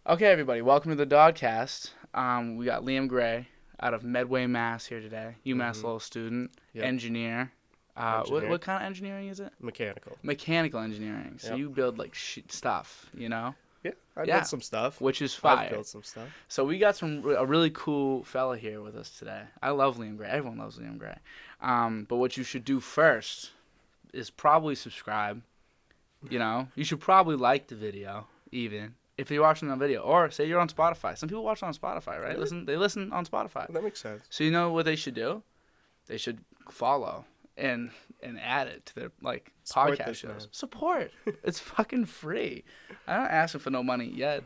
Okay, everybody, welcome to the DOD-Cast. We got Liam Gray out of Medway, Mass. here today. UMass Lowell student, Yep. engineer. Engineer. What kind of engineering is it? Mechanical. Mechanical engineering. So Yep. you build like stuff, you know? Yeah, I Yeah. built some stuff. Which is I've fire. built some stuff. So we got a really cool fella here with us today. I love Liam Gray. Everyone loves Liam Gray. But what you should do first is probably subscribe. You know, you should probably like the video even. If you're watching on video, or say you're on Spotify. Some people watch on Spotify, right? Really? They listen on Spotify. That makes sense. So you know what they should do? They should follow and add it to their Support podcast this shows. man. Support. It's fucking free. I'm not asking for no money yet.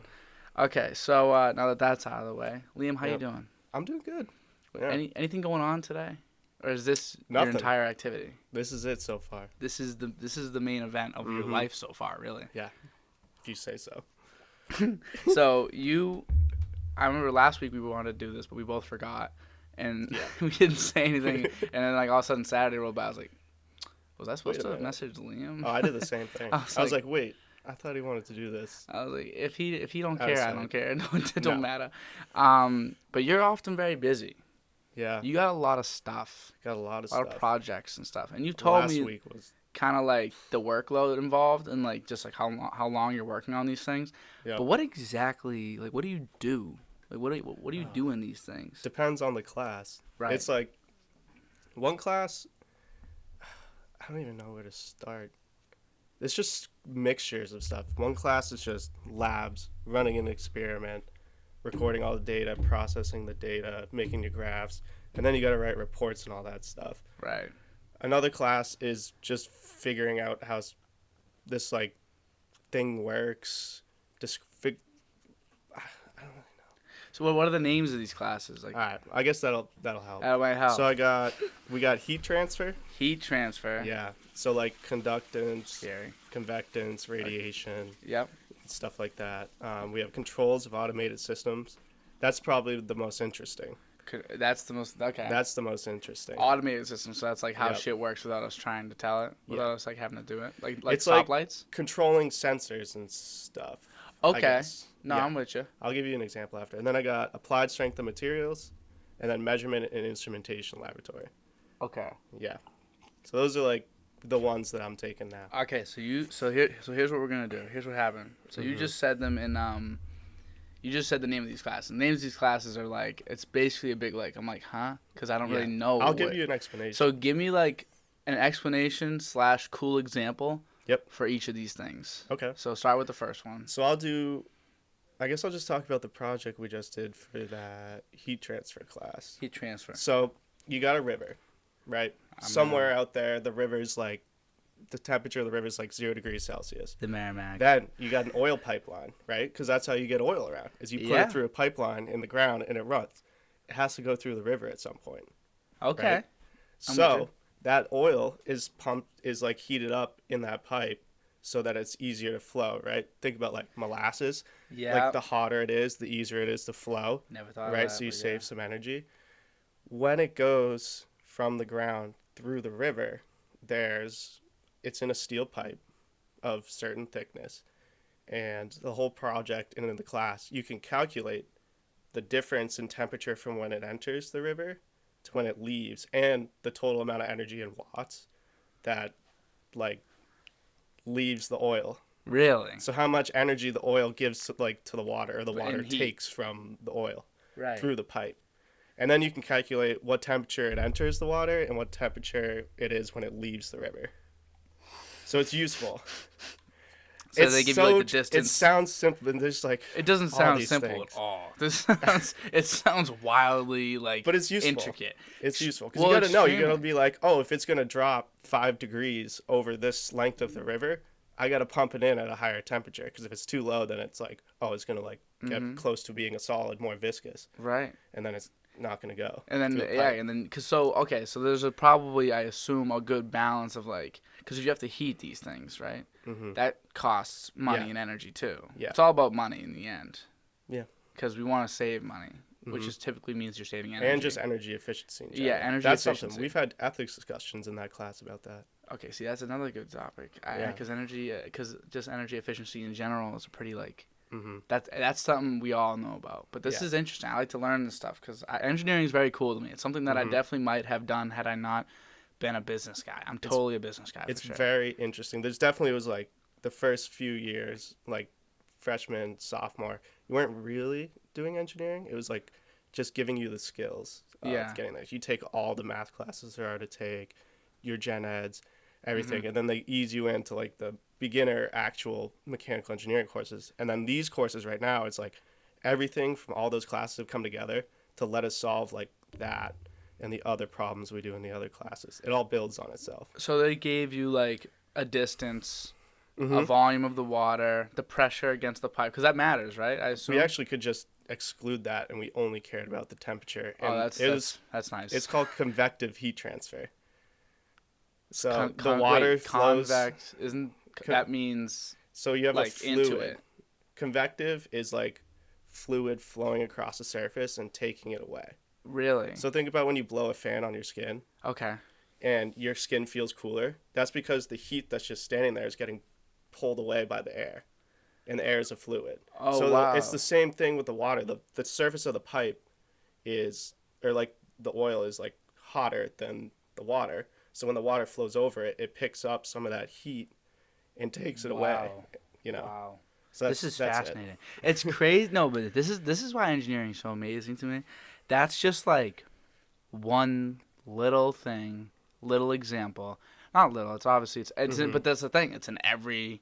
Okay, so now that that's out of the way, Liam, how you doing? I'm doing good. Yeah. Anything going on today, or is this Nothing. your entire activity? This is it so far. This is the main event of your life so far, really. Yeah, if you say so. So I remember last week we wanted to do this, but we both forgot, and we didn't say anything. And then all of a sudden Saturday rolled by. I was like, was I supposed to message Liam? Oh, I did the same thing. I was like, wait, I thought he wanted to do this. I was like, if he don't care, I don't care. It don't No. matter. But you're often very busy. Yeah, You got a lot of stuff, got a lot of a lot stuff. of projects and stuff, and you told Last me week was kind of like the workload involved and just how long you're working on these things. yeah. But what exactly what do you do? What do you do in these things? Depends on the class. Right. It's like one class. I don't even know where to start. It's just mixtures of stuff. One class is just labs, running an experiment, recording all the data, processing the data, making your graphs, and then you got to write reports and all that stuff. Right. Another class is just figuring out how this thing works. I don't really know. So what are the names of these classes? All right, I guess that'll help. That might help. So we got heat transfer. Heat transfer. Yeah. So conductance, Scary. convectance, radiation, Yep. stuff like that. We have controls of automated systems. That's probably the most interesting. That's the most okay. That's the most interesting. Automated system. So that's how Yep. shit works without us trying to tell it, without us having to do it, like It's like stoplights. controlling sensors and stuff. I Okay. guess. No, Yeah. I'm with you. I'll give you an example after. And then I got applied strength of materials, and then measurement and instrumentation laboratory. Okay. Yeah. So those are the ones that I'm taking now. Okay. So here's what we're gonna do. Here's what happened. So you just said them in You just said the name of these classes. The names of these classes are it's basically a big I'm like, huh? Because I don't really know. I'll give you an explanation. So give me an explanation / cool example. Yep. For each of these things. Okay. So start with the first one. So I guess I'll just talk about the project we just did for that heat transfer class. Heat transfer. So you got a river, right? Somewhere out there, the river's the temperature of the river is 0 degrees Celsius. The Merrimack. Then you got an oil pipeline, right? Because that's how you get oil around, is you put it through a pipeline in the ground and it runs. It has to go through the river at some point. Okay. Right? So that oil is heated up in that pipe so that it's easier to flow, right? Think about molasses. Yeah. The hotter it is, the easier it is to flow. Never thought of right? that. So you save some energy. When it goes from the ground through the river, it's in a steel pipe of certain thickness. And the whole project and in the class, you can calculate the difference in temperature from when it enters the river to when it leaves, and the total amount of energy in watts that leaves the oil. Really? So how much energy the oil gives to the water, or the water in heat. takes from the oil Through the pipe. And then you can calculate what temperature it enters the water and what temperature it is when it leaves the river. So it's useful. So they give you the distance. It sounds simple, and there's It doesn't sound simple at all. It sounds wildly but it's useful. Intricate. It's useful because you got to know. You're gonna be if it's gonna drop 5 degrees over this length of the river, I got to pump it in at a higher temperature, because if it's too low, then it's it's gonna get close to being a solid, more viscous. Right. And then it's not gonna go. And then so there's probably, I assume, a good balance of because if you have to heat these things, right? Mm-hmm. That costs money and energy too. Yeah. It's all about money in the end. Yeah. Because we want to save money, which is typically means you're saving energy. And just energy efficiency in general. Yeah, energy That's efficiency. something. We've had ethics discussions in that class about that. Okay, see, that's another good topic. Yeah. Because just energy efficiency in general is a pretty Mm-hmm. That's something we all know about. But this Yeah. is interesting. I like to learn this stuff because engineering is very cool to me. It's something that I Mm-hmm. definitely might have done had I not been a business guy. I'm It's totally a business guy it's for sure. very interesting. There's definitely was like the first few years, like freshman, sophomore, you weren't really doing engineering. It was like just giving you the skills of Yeah. getting there. You take all the math classes there are to take, your gen eds, Hmm. everything, and then they ease you into like the beginner actual mechanical engineering courses. And then these courses right now, it's like everything from all those classes have come together to let us solve like that and the other problems we do in the other classes. It all builds on itself. So they gave you like a distance, a Mm-hmm. volume of the water, the pressure against the pipe, because that matters, right? I We assume. actually could just exclude that and we only cared about the temperature. Oh, And that's it was that's nice. it's called convective heat transfer. So the water Wait, flows. convex isn't co- that means So you have a like into fluid. it? Convective is like fluid flowing across the surface and taking it away. Really? So think about when you blow a fan on your skin Okay. and your skin feels cooler. That's because the heat that's just standing there is getting pulled away by the air, and the air is a fluid. Oh So it's wow. the same thing with the water. The surface of the pipe is, or like the oil is like hotter than the water. So when the water flows over it, it picks up some of that heat and takes it away. Wow. You know, Wow. so This that's is that's it. fascinating. It's crazy. No, but this is why engineering is so amazing to me. That's just like one little thing, little example. Not little. It's obviously Mm-hmm. but that's the thing. It's in every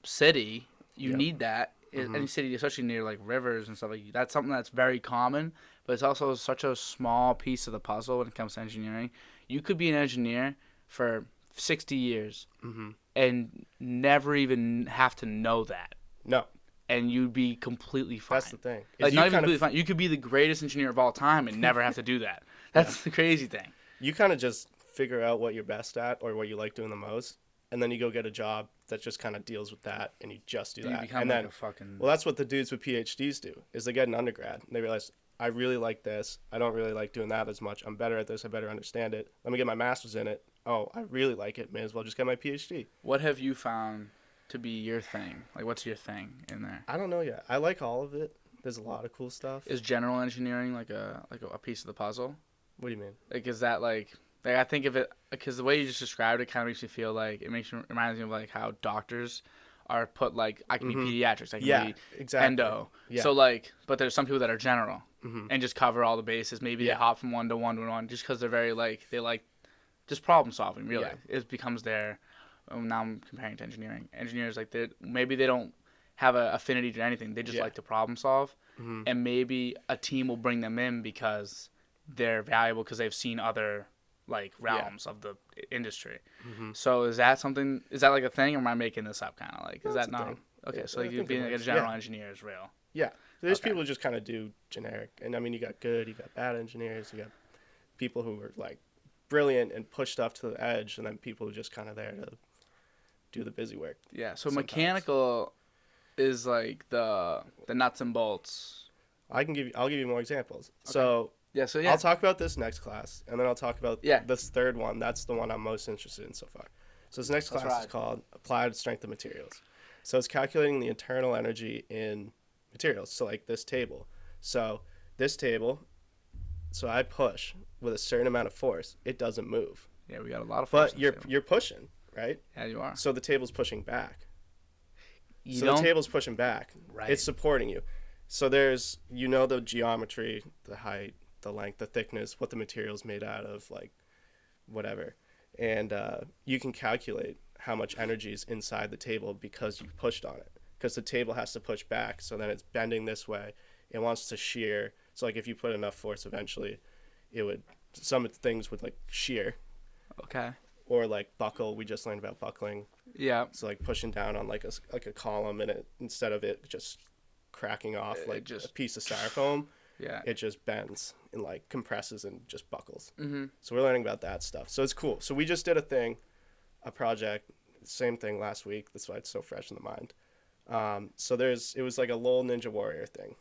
city. You Yep. need that. Mm-hmm. Any city, especially near like rivers and stuff like that. That's something that's very common, but it's also such a small piece of the puzzle when it comes to engineering. You could be an engineer for 60 years Mm-hmm. and never even have to know that, No, and you'd be completely that's the fine. thing. Like Is you not even kind completely of fine. You could be the greatest engineer of all time and never have to do that. yeah. That's the crazy thing. You kind of just figure out what you're best at or what you like doing the most, and then you go get a job that just kind of deals with that, and you just do You that. become And like then, a fucking well, that's what the dudes with PhDs do. Is they get an undergrad and they realize I really like this. I don't really like doing that as much. I'm better at this. I better understand it. Let me get my master's in it. Oh, I really like it. May as well just get my PhD. What have you found to be your thing? Like, what's your thing in there? I don't know yet. I like all of it. There's a lot of cool stuff. Is general engineering like a piece of the puzzle? What do you mean? Like, is that like I think of it because the way you just described it kind of makes me feel like reminds me of like how doctors are put like I can be Mm-hmm. pediatrics, I can Yeah, be exactly. endo. Yeah. So like, but there's some people that are general Mm-hmm. and just cover all the bases. Maybe they Yeah. hop from one to one to one just because they're very like they like just problem solving. Really, Yeah. it becomes their. Now I'm comparing to engineering. Engineers like maybe they don't have an affinity to anything. They just Yeah. like to problem solve, Mm-hmm. and maybe a team will bring them in because they're valuable because they've seen other like Yeah. realms of the industry. Mm-hmm. So is that something? Is that like a thing, or am I making this up? Kind of like is That's that a not thing. okay? So I like you think it being like a works. general Yeah. engineer is real. Yeah. There's Okay. people who just kind of do generic. And I mean, you got good, you got bad engineers, you got people who are like brilliant and push stuff to the edge, and then people who just kind of there to do the busy work Yeah. So sometimes. mechanical is like the nuts and bolts. I'll give you more examples. Okay. So Yeah. So I'll yeah. talk about this next class, and then I'll talk about Yeah. this third one. That's the one I'm most interested in so far. So this next Let's class is ride. called Applied Strength of Materials. So it's calculating the internal energy in materials. So like this table. So this table, so I push with a certain amount of force, it doesn't move. Yeah. We got a lot of force But in this table. you're pushing, right? Yeah, you are. So the table's pushing back. You So the don't. table's pushing back. Right. It's supporting you. So there's the geometry, the height, the length, the thickness, what the material's made out of, like whatever. And you can calculate how much energy is inside the table because you pushed on it. Because the table has to push back, so then it's bending this way. It wants to shear. So like if you put enough force, eventually, it would. Some things would like shear Okay. or like buckle. We just learned about buckling. Yeah. So like pushing down on like a column, and it instead of it just cracking off It like just- a piece of styrofoam, Yeah. it just bends and like compresses and just buckles. Mhm. So we're learning about that stuff. So it's cool. So we just did a project, same thing last week. That's why it's so fresh in the mind. So it was like a LOL Ninja Warrior thing,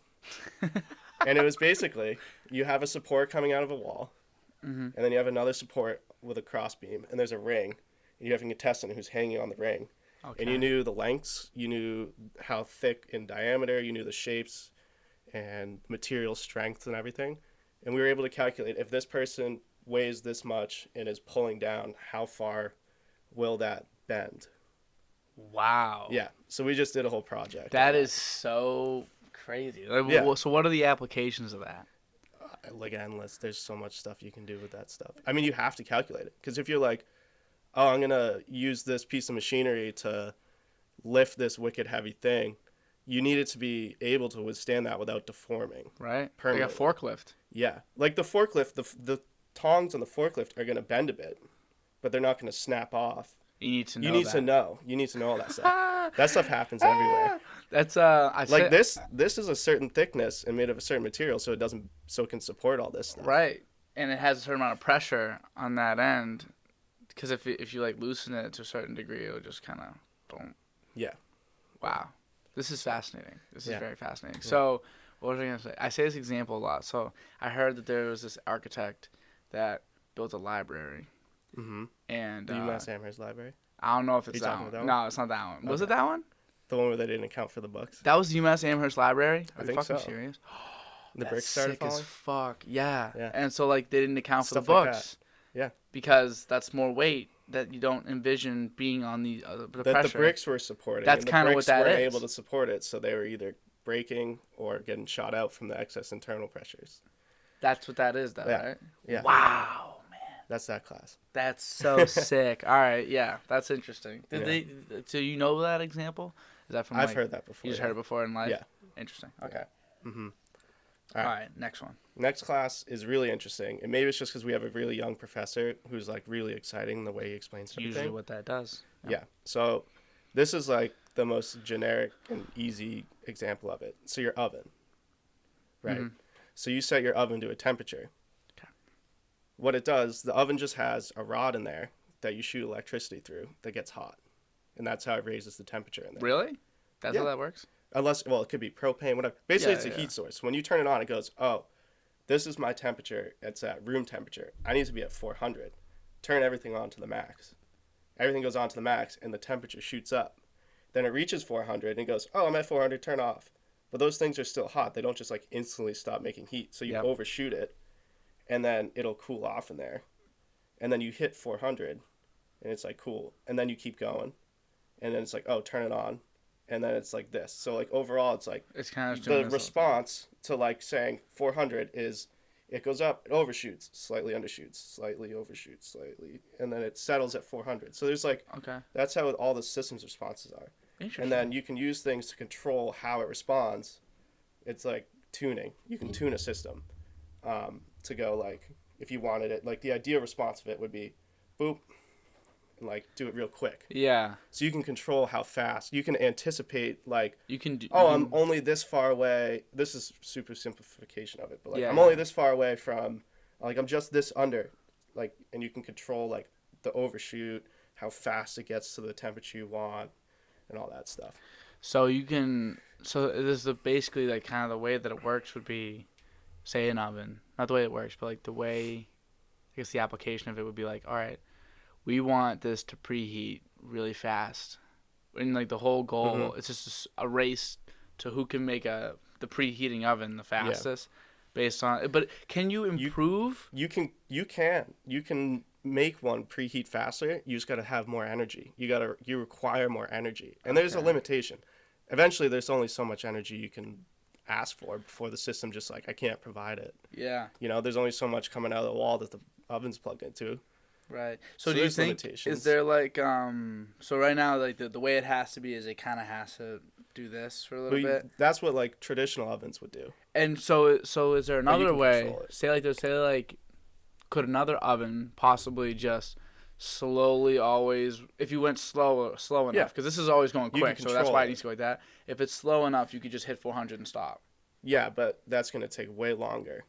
and it was basically you have a support coming out of a wall, Mhm. and then you have another support with a cross beam, and there's a ring, and you have a contestant who's hanging on the ring, And you Okay. knew the lengths, you knew how thick in diameter, you knew the shapes and material strength and everything. And we were able to calculate if this person weighs this much and is pulling down, how far will that bend? Wow. Yeah. So we just did a whole project on That that. is so crazy. Like, Yeah. so what are the applications of that? Like endless. There's so much stuff you can do with that stuff. I mean, you have to calculate it because if you're like, oh, I'm gonna use this piece of machinery to lift this wicked heavy thing, you need it to be able to withstand that without deforming Right? Like a permanently. forklift. Yeah, like the forklift, the tongs on the forklift are gonna bend a bit, but they're not gonna snap off. You need to You know need to that. know. You need to know all that stuff. That stuff happens everywhere. That's I Like said this is a certain thickness and made of a certain material, so it can support all this stuff. right, and it has a certain amount of pressure on that end, because if you like loosen it to a certain degree, it'll just kind of boom. Yeah. Wow, this is fascinating. This is Yeah. very fascinating. Yeah. So what was I gonna say? I say this example a lot. So I heard that there was this architect that built a library, Mm-hmm. and The UMass Amherst Library, I don't know if Are it's you that talking one. about that one? No, it's not that one. Was it Okay. that one? the one where they didn't account for the books. That was the UMass Amherst Library? Are I you think fucking so. serious? The That's bricks started sick as falling. fuck. Yeah. Yeah. And so like they didn't account for the Stuff like that. books. Yeah. Because that's more weight that you don't envision being on the The pressure. bricks were supporting. That's and the kinda what bricks that weren't is. able to support it, so they were either breaking or getting shot out from the excess internal pressures. That's what that is, though, Yeah. right? Yeah. Wow, man, That's that class. that's so sick. All right, yeah, that's interesting. Did Yeah. they? So you know that example? Is that from? I've like, heard that before. You just yeah. heard it before in life. Yeah. Interesting. Okay. Mm-hmm. All right. right. Next one. Next class is really interesting, and maybe it's just because we have a really young professor who's like really exciting in the way he explains It's everything. usually what that does. Yeah. So this is like the most generic and easy example of it. So your oven, right? Mhm. So you set your oven to a temperature. Okay. What it does, the oven just has a rod in there that you shoot electricity through that gets hot, and that's how it raises the temperature in there. Really? That's how Yeah. that works? Unless, well, it could be propane, whatever. Basically, Yeah, it's a yeah. heat source. When you turn it on, it goes, oh, this is my temperature. It's at room temperature. I need to be at 400. Turn everything on to the max. Everything goes on to the max, and the temperature shoots up. Then it reaches 400 and goes, oh, I'm at 400, turn off. But those things are still hot. They don't just like instantly stop making heat. So you Yep. overshoot it, and then it'll cool off in there. And then you hit 400, and it's like cool. And then you keep going. And then it's like, oh, turn it on. And then it's like this. So like overall, it's like It's kind of the response to like saying 400 is it goes up, it overshoots, slightly undershoots, slightly overshoots, slightly, and then it settles at 400. So there's like, Okay. that's how all the system's responses are. Interesting. And then you can use things to control how it responds. It's like tuning. You can tune a system to go like, if you wanted it, like the ideal response of it would be boop, and like do it real quick. Yeah. So you can control how fast. You can anticipate like, You can do. oh, you I'm can- only this far away. This is super simplification of it, but like Yeah, I'm yeah. only this far away from, like I'm just this under, like, and you can control like the overshoot, how fast it gets to the temperature you want, and all that stuff. So you can. So this is basically like kind of the way that it works would be, say, an oven. Not the way it works, but like the way. I guess the application of it would be like, all right, we want this to preheat really fast, and like the whole goal, Mhm. it's just a race to who can make the preheating oven the fastest, based on. But can you improve? You can make one preheat faster. You just got to have more energy. You require more energy, and there's a Okay. limitation. Eventually, there's only so much energy you can ask for before the system just like I can't provide it. Yeah. You know, there's only so much coming out of the wall that the oven's plugged into. Right. So So do you there's think limitations. is there like so right now like the way it has to be is it kind of has to do this for a little bit. That's what like traditional ovens would do. And so is there you another can way? control it. Say like could another oven possibly just slowly always if you went slow enough Yeah. because this is always going You can quick so that's control why it it. needs to go like that. If it's slow enough you could just hit 400 and stop. Yeah, but that's going to take way longer.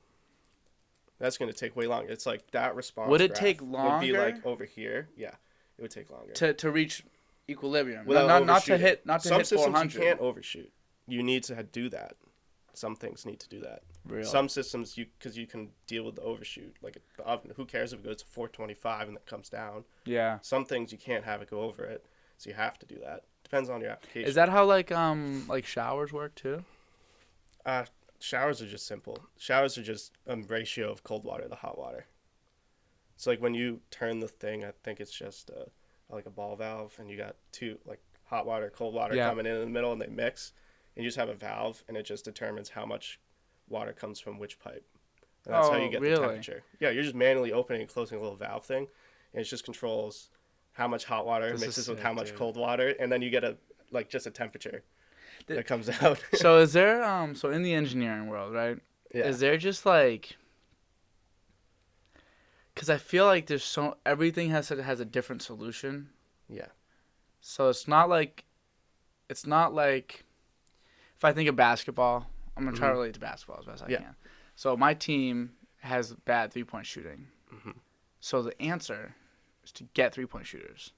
It's like that response. Would it graph take Would be longer? like over here. Yeah, it would take longer. To reach equilibrium. Without Not to overshooting. hit Some hit systems 400. you can't overshoot. You need to do that. Some things need to do that. Really? Some systems because you can deal with the overshoot. Like the oven, who cares if it goes to 425 and it comes down? Yeah. Some things you can't have it go over it. So you have to do that. Depends on your application. Is that how like showers work too? Uh, Showers are just simple. Showers are just a ratio of cold water to hot water. So like when you turn the thing, I think it's just like a ball valve, and you got two like hot water, cold water Yeah. coming in the middle, and they mix. And you just have a valve, and it just determines how much water comes from which pipe. And that's how you Oh, get the really? temperature. Yeah, you're just manually opening and closing a little valve thing, and it just controls how much hot water This is mixes with sick, how much dude. cold water, and then you get a like just a temperature Th- that comes out. So is there so in the engineering world, right? Yeah, Is there just like because I feel like there's so everything has a different solution. yeah. So it's not like if I think of basketball, I'm gonna try to Hmm. relate to basketball as best I Yeah. can. So my team has bad 3-point shooting. Hmm. So the answer is to get 3-point shooters.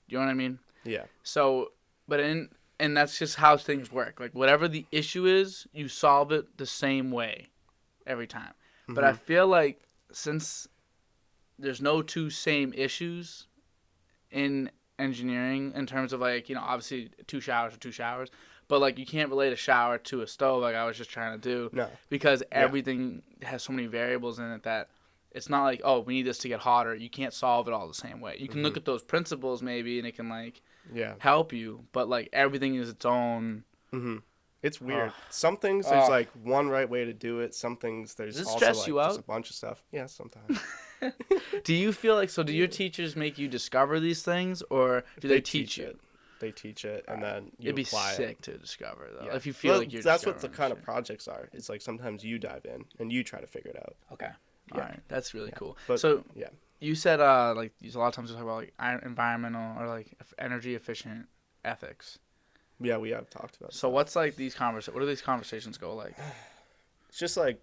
Do you know what I mean? Yeah. So, but and that's just how things work. Like whatever the issue is, you solve it the same way every time. But I Hmm. feel like since there's no two same issues in engineering in terms of like, obviously two showers are two showers, but like you can't relate a shower to a stove like I was just trying to do No. because Yeah. everything has so many variables in it that it's not like, oh, we need this to get hotter. You can't solve it all the same way. You can Hmm. look at those principles maybe and it can like Yeah. help you, but like everything is its own. Hmm. It's Uh, weird. Some things there's uh, like one right way to do it. Some things does there's it also stress like you just a out? bunch of stuff. Yeah, sometimes. Do you feel like so? Do your teachers make you discover these things, or do they They teach teach you? it. They teach it, and then you It'd be apply it. sick to discover though. Yeah. If you feel Well, like you're that's what the discovering kind of shit. projects are. It's like sometimes you dive in and you try to figure it out. Okay. All Yeah. right. That's really Yeah. cool. But So yeah. you said like a lot of times you talk about like environmental or like energy efficient ethics. Yeah, we have talked about So that. what's like what do these conversations go like? It's just like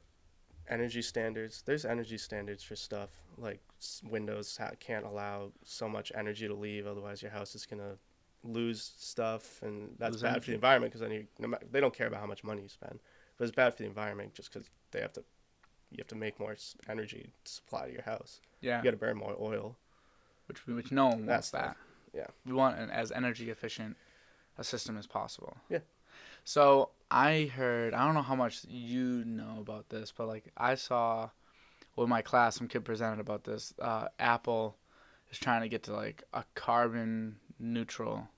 energy standards. There's energy standards for stuff. Like windows can't allow so much energy to leave, otherwise your house is gonna lose stuff, and that's Lose bad for the energy? environment because then they don't care about how much money you spend, but it's bad for the environment just because you have to make more energy supply to your house. Yeah. You got to burn more oil. Which no one That wants stuff. that. Yeah. We want an as energy efficient a system as possible. Yeah. So I heard, I don't know how much you know about this, but like I saw with my class, some kid presented about this. Apple is trying to get to like a carbon neutral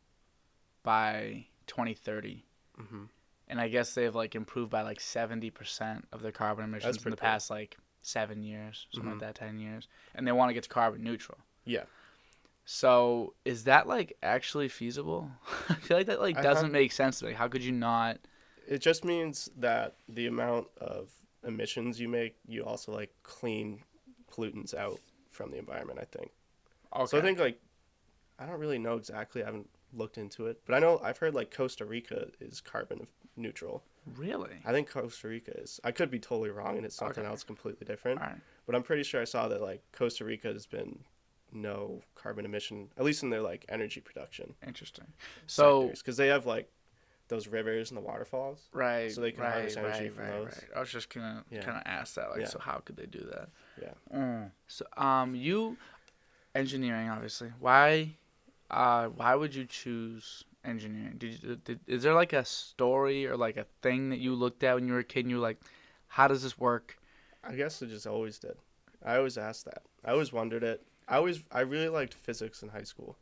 by 2030. Hmm. And I guess they've like improved by like 70% of their carbon emissions in pretty the cool. past like 7 years, something Mhm. like that, 10 years. And they want to get to carbon neutral. Yeah. So is that like actually feasible? I feel like that like Uh-huh. doesn't make sense to me. How could you not? It just means that the amount of emissions you make, you also like clean pollutants out from the environment, I think. Okay. So I think like I don't really know exactly. I haven't looked into it, but I know I've heard like Costa Rica is carbon neutral. Really? I think Costa Rica is. I could be totally wrong, and it's something Okay. else completely different. All right. But I'm pretty sure I saw that like Costa Rica has been no carbon emission, at least in their like energy production Interesting. So sectors, because they have like those rivers and the waterfalls, right, so they can right, harvest energy right, from right, those. right. I was just gonna Yeah. kind of ask that, like, Yeah. so how could they do that? Yeah. So you engineering, obviously. Why would you choose engineering? Is there like a story or like a thing that you looked at when you were a kid and you were like, how does this work? I guess it just always did. I always asked that. I always wondered it. I really liked physics in high school.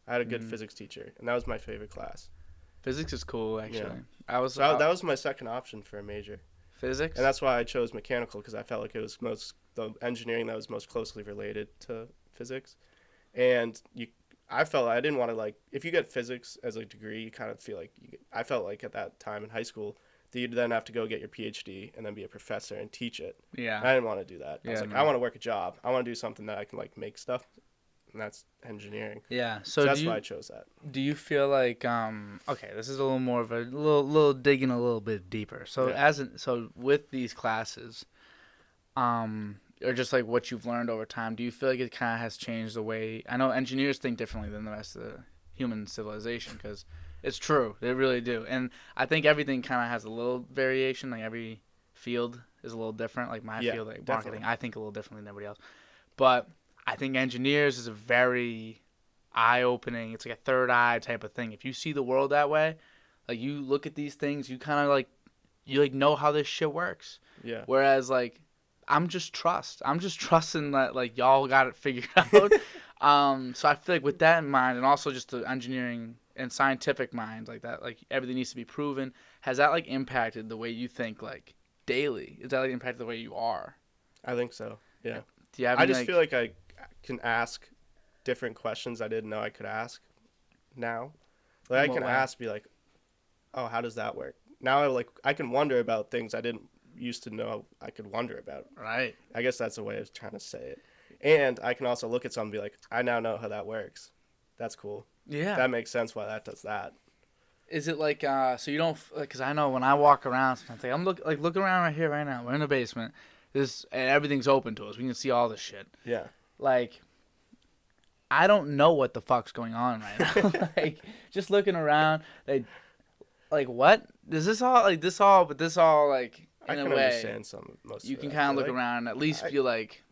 I had a good Mm. physics teacher, and that was my favorite class. Physics is cool, actually. Yeah. I was So that was my second option for a major, physics. and that's why I chose mechanical because I felt like it was the engineering that was most closely related to physics, and I felt I didn't want to like if you get physics as a degree, you kind of feel like I felt like at that time in high school that you'd then have to go get your PhD and then be a professor and teach it. Yeah. I didn't want to do that. I was Yeah, like, no. I want to work a job. I want to do something that I can like make stuff, and that's engineering. Yeah. So So that's why I chose that. do you feel like okay, this is a little more of a little digging a little bit deeper. So Yeah. so with these classes, or just like what you've learned over time, do you feel like it kind of has changed the way I know engineers think differently than the rest of the human civilization because it's true, they really do, and I think everything kind of has a little variation. Like every field is a little different. Like my Yeah, field, like definitely. marketing, I think a little differently than everybody else, but I think engineers is a very eye-opening. It's like a third eye type of thing. If you see the world that way, like you look at these things, you kind of like you like know how this shit works. Yeah. Whereas like I'm just trusting that like y'all got it figured out. So I feel like with that in mind, and also just the engineering and scientific mind, like that, like everything needs to be proven. Has that like impacted the way you think like daily? Is that like impacted the way you are? I think so. Yeah. Do you have I any, just like, feel like I can ask different questions I didn't know I could ask now. Like I in what can way? ask, be like, oh, how does that work? Now I can wonder about things I didn't used to know I could wonder about. Right. I guess that's a way of trying to say it. And I can also look at something and be like, I now know how that works. That's cool. Yeah. That makes sense why that does that. Is it like so you don't like? Cause I know when I walk around, sometimes like I'm looking around right here right now. We're in the basement. This and everything's open to us. We can see all this shit. Yeah. Like I don't know what the fuck's going on right now. Like just looking around, like what? Does this all like this all? But this all like I in a can way understand most you of can it. I kind of feel look like. around and at least I- feel like,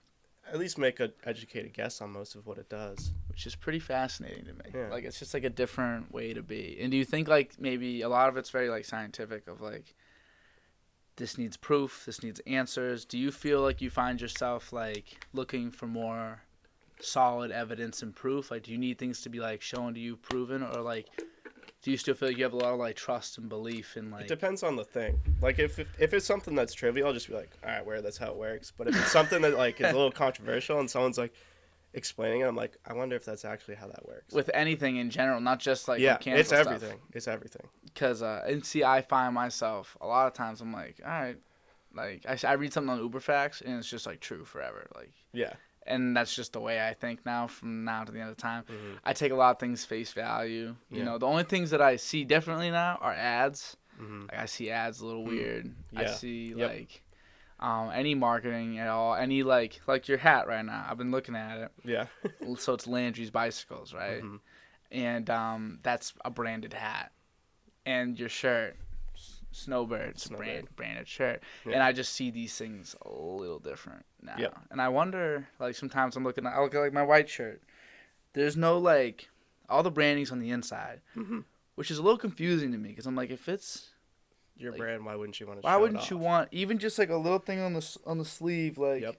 At least make an educated guess on most of what it does. which is pretty fascinating to me. Yeah. Like it's just like a different way to be. And do you think like maybe a lot of it's very like scientific of like this needs proof, this needs answers? Do you feel like you find yourself like looking for more solid evidence and proof? Like do you need things to be like shown to you, proven, or like do you still feel like you have a lot of like trust and belief in like It depends on the thing. Like if it's something that's trivial, I'll just be like, all right, where that's how it works. But if it's something that like is a little controversial and someone's like explaining it, I'm like, I wonder if that's actually how that works. with anything in general, not just like yeah, mechanical it's stuff. everything. It's everything. Because and see, I find myself a lot of times I'm like, all right, like I read something on Uberfacts and it's just like true forever, like, Yeah. and that's just the way I think now from now to the end of time. Mm-hmm. I take a lot of things face value. You Yeah. know, the only things that I see differently now are ads. Mm-hmm. Like I see ads a little weird. I Yeah. see Yep. like any marketing at all, any like your hat right now. I've been looking at it. Yeah. So it's Landry's Bicycles, right? Mm-hmm. And that's a branded hat. And your shirt, Snowbird's Snowbird. branded shirt. Yeah. And I just see these things a little different now. Yep. And I wonder, like sometimes I look at like my white shirt. There's no like all the branding's on the inside, Mm-hmm. which is a little confusing to me because I'm like, if it's Your like, brand, why wouldn't you want to? why show wouldn't it you off? want even just like a little thing on the sleeve, like Yep.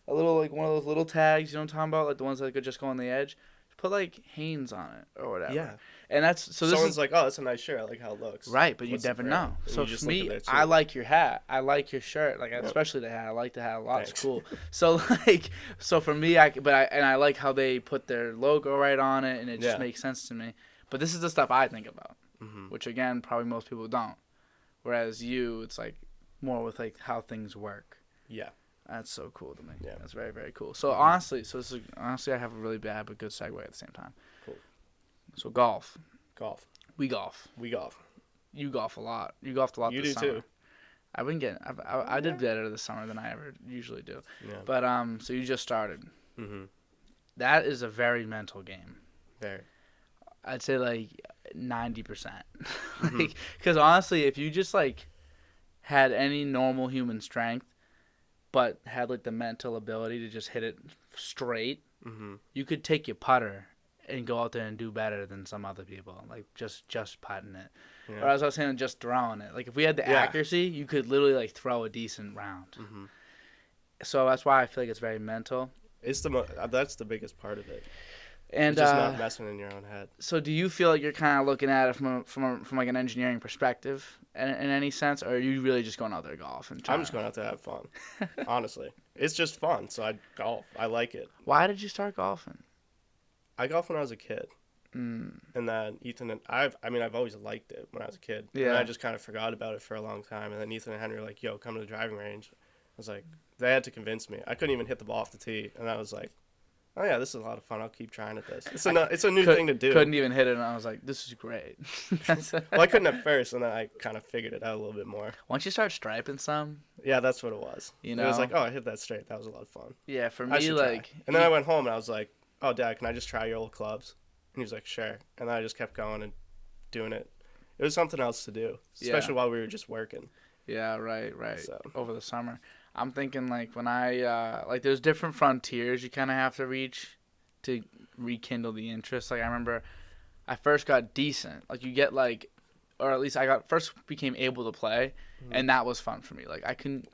a little like one of those little tags, you know what I'm talking about, like the ones that could just go on the edge. Put like Hanes on it or whatever. Yeah. And that's so this Someone's is like, oh, that's a nice shirt. I like how it looks. right, but you What's the never brand? know. And So you just for look at me, their too. I like your hat. I like your shirt. Like Yep. especially the hat. I like the hat a lot. It's Thanks. cool. So like, so for me, I like how they put their logo right on it, and it just Yeah. makes sense to me. But this is the stuff I think about, Mm-hmm. which again, probably most people don't. Whereas you, it's like more with like how things work. Yeah. That's so cool to me. Yeah. That's very, very cool. So honestly, I have a really bad but good segue at the same time. Cool. So golf. Golf. We golf. We golf. You golf a lot. You golfed a lot You this do summer. too. I've been getting. I did better this summer than I ever usually do. Yeah. But so you just started. Mm-hmm. That is a very mental game. Very. I'd say like 90%. Mm-hmm. Like, because honestly, if you just like had any normal human strength, but had like the mental ability to just hit it straight, Mm-hmm. you could take your putter and go out there and do better than some other people. Like just putting it. Yeah. Or as I was saying, just throwing it. Like if we had the Yeah. accuracy, you could literally like throw a decent round. Mm-hmm. So that's why I feel like it's very mental. It's that's the biggest part of it. And It's just not messing in your own head. so do you feel like you're kind of looking at it from like an engineering perspective in any sense, or are you really just going out there to golf and I'm just going out to have fun. Honestly, it's just fun. So I golf. I like it. Why did you start golfing? I golfed when I was a kid, Mm. and then Ethan and I've always liked it when I was a kid. Yeah. And I just kind of forgot about it for a long time, and then Ethan and Henry were like, "Yo, come to the driving range." I was like, they had to convince me. I couldn't even hit the ball off the tee, and I was like, "Oh yeah, this is a lot of fun. I'll keep trying at this. It's a new thing to do." Couldn't even hit it, and I was like, "This is great." Well, I couldn't at first, and then I kind of figured it out a little bit more. Once you start striping some, Yeah, that's what it was. you It know, was like, oh, I hit that straight. That was a lot of fun. yeah, for I me, should try. like, And then I went home and I was like, oh, Dad, can I just try your old clubs? And he was like, sure. And then I just kept going and doing it. It was something else to do, especially while we were just working. yeah, right, So. over the summer. I'm thinking like when I like, there's different frontiers you kind of have to reach to rekindle the interest. Like I remember I first got decent. Like you get like, or at least I got first became able to play, and that was fun for me. Like I could,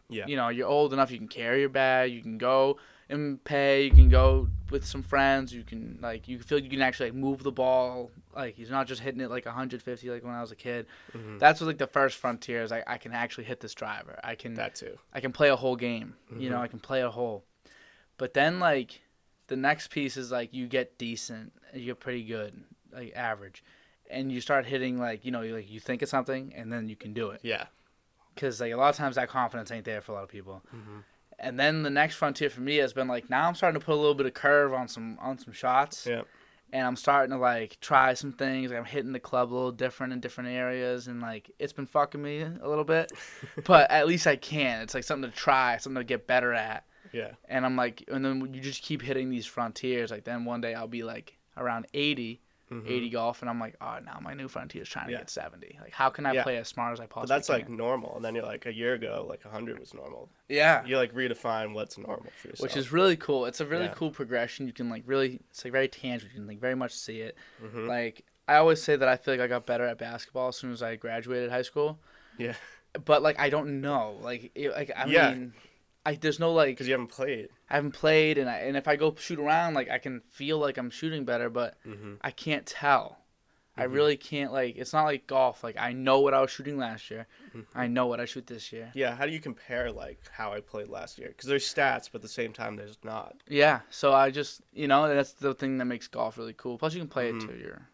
Yeah. you know, you're old enough, you can carry your bag, you can go and pay, you can go with some friends, you can like, you feel you can actually like move the ball. Like he's not just hitting it like 150 like when I was a kid. That's what like the first frontier is. I can actually hit this driver. I can That too. I can play a whole game. You know, I can play a whole. But then like the next piece is like you get decent, you get pretty good, like average, and you start hitting like you think of something and then you can do it. Yeah. Because like a lot of times that confidence ain't there for a lot of people. And then the next frontier for me has been like now I'm starting to put a little bit of curve on some shots. Yeah. And I'm starting to like try some things. Like I'm hitting the club a little different in different areas, and like it's been fucking me a little bit, but at least I can. It's like something to try, something to get better at. Yeah. And I'm like, and then you just keep hitting these frontiers. Like then one day I'll be like around 80 golf, and I'm like, oh, now my new frontier is trying to get 70. Like how can I play as smart as I But possibly that's can? like normal. And then you're like a year ago, like 100 was normal. Yeah. You like redefine what's normal for yourself. Which is really cool. It's a really cool progression. You can like really, it's like very tangible. You can like very much see it. Like I always say that I feel like I got better at basketball as soon as I graduated high school. Yeah. But like I don't know. Like I mean, there's no like because you haven't played. I haven't played, and if I go shoot around, like I can feel like I'm shooting better, but I can't tell. I really can't. Like it's not like golf. Like I know what I was shooting last year. I know what I shoot this year. Yeah. How do you compare like how I played last year? Because there's stats, but at the same time there's not. Yeah. So I just that's the thing that makes golf really cool. Plus you can play it till you're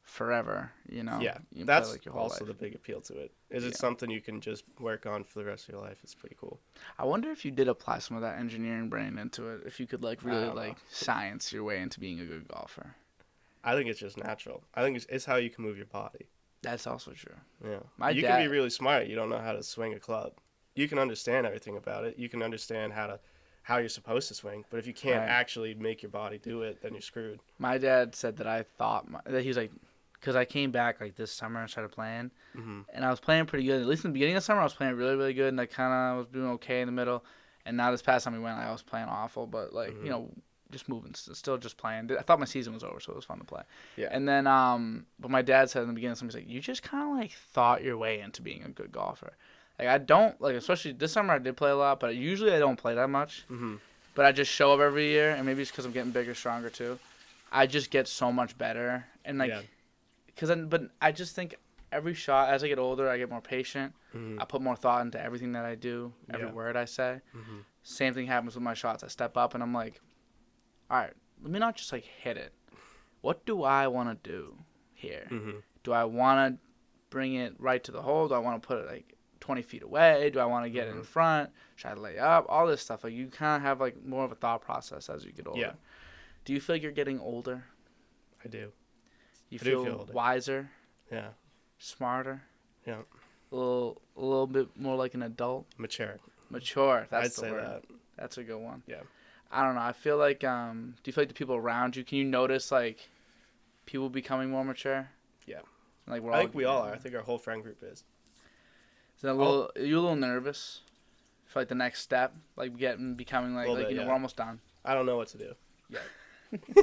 forever. You know. Yeah. You can That's play, like, your whole also life. the big appeal to it. Is it something you can just work on for the rest of your life? It's pretty cool. I wonder if you did apply some of that engineering brain into it. If you could like really don't know. like science your way into being a good golfer. I think it's just natural. I think it's how you can move your body. That's also true. Yeah. You can be really smart. You don't know how to swing a club. You can understand everything about it. You can understand how you're supposed to swing. But if you can't actually make your body do it, then you're screwed. My dad said that I thought that he was like, because I came back like this summer and started playing, and I was playing pretty good. At least in the beginning of the summer, I was playing really, really good, and I kind of was doing okay in the middle. And now this past time we went, I was playing awful, but like just moving, still just playing. I thought my season was over, so it was fun to play. Yeah. And then, but my dad said in the beginning, somebody's like, you just kind of like thought your way into being a good golfer. Like I don't like, especially this summer I did play a lot, but usually I don't play that much. But I just show up every year, and maybe it's because I'm getting bigger, stronger too. I just get so much better, and like, but I just think every shot as I get older, I get more patient. I put more thought into everything that I do, every word I say. Same thing happens with my shots. I step up and I'm like, all right, let me not just like hit it. What do I want to do here? Do I want to bring it right to the hole? Do I want to put it like 20 feet away? Do I want to get it in front? Should I lay up? All this stuff. Like you kind of have like more of a thought process as you get older. Yeah. Do you feel like you're getting older? I do. You I do feel older. wiser? Yeah. Smarter? Yeah. A little bit more like an adult? Mature. Mature. That's I'd the say word. that. That's a good one. Yeah. I don't know. I feel like, do you feel like the people around you, can you notice like people becoming more mature? Yeah. Like I think we all are. I think our whole friend group is. Are you a little nervous for like the next step? Like becoming like we're almost done. I don't know what to do. Yeah.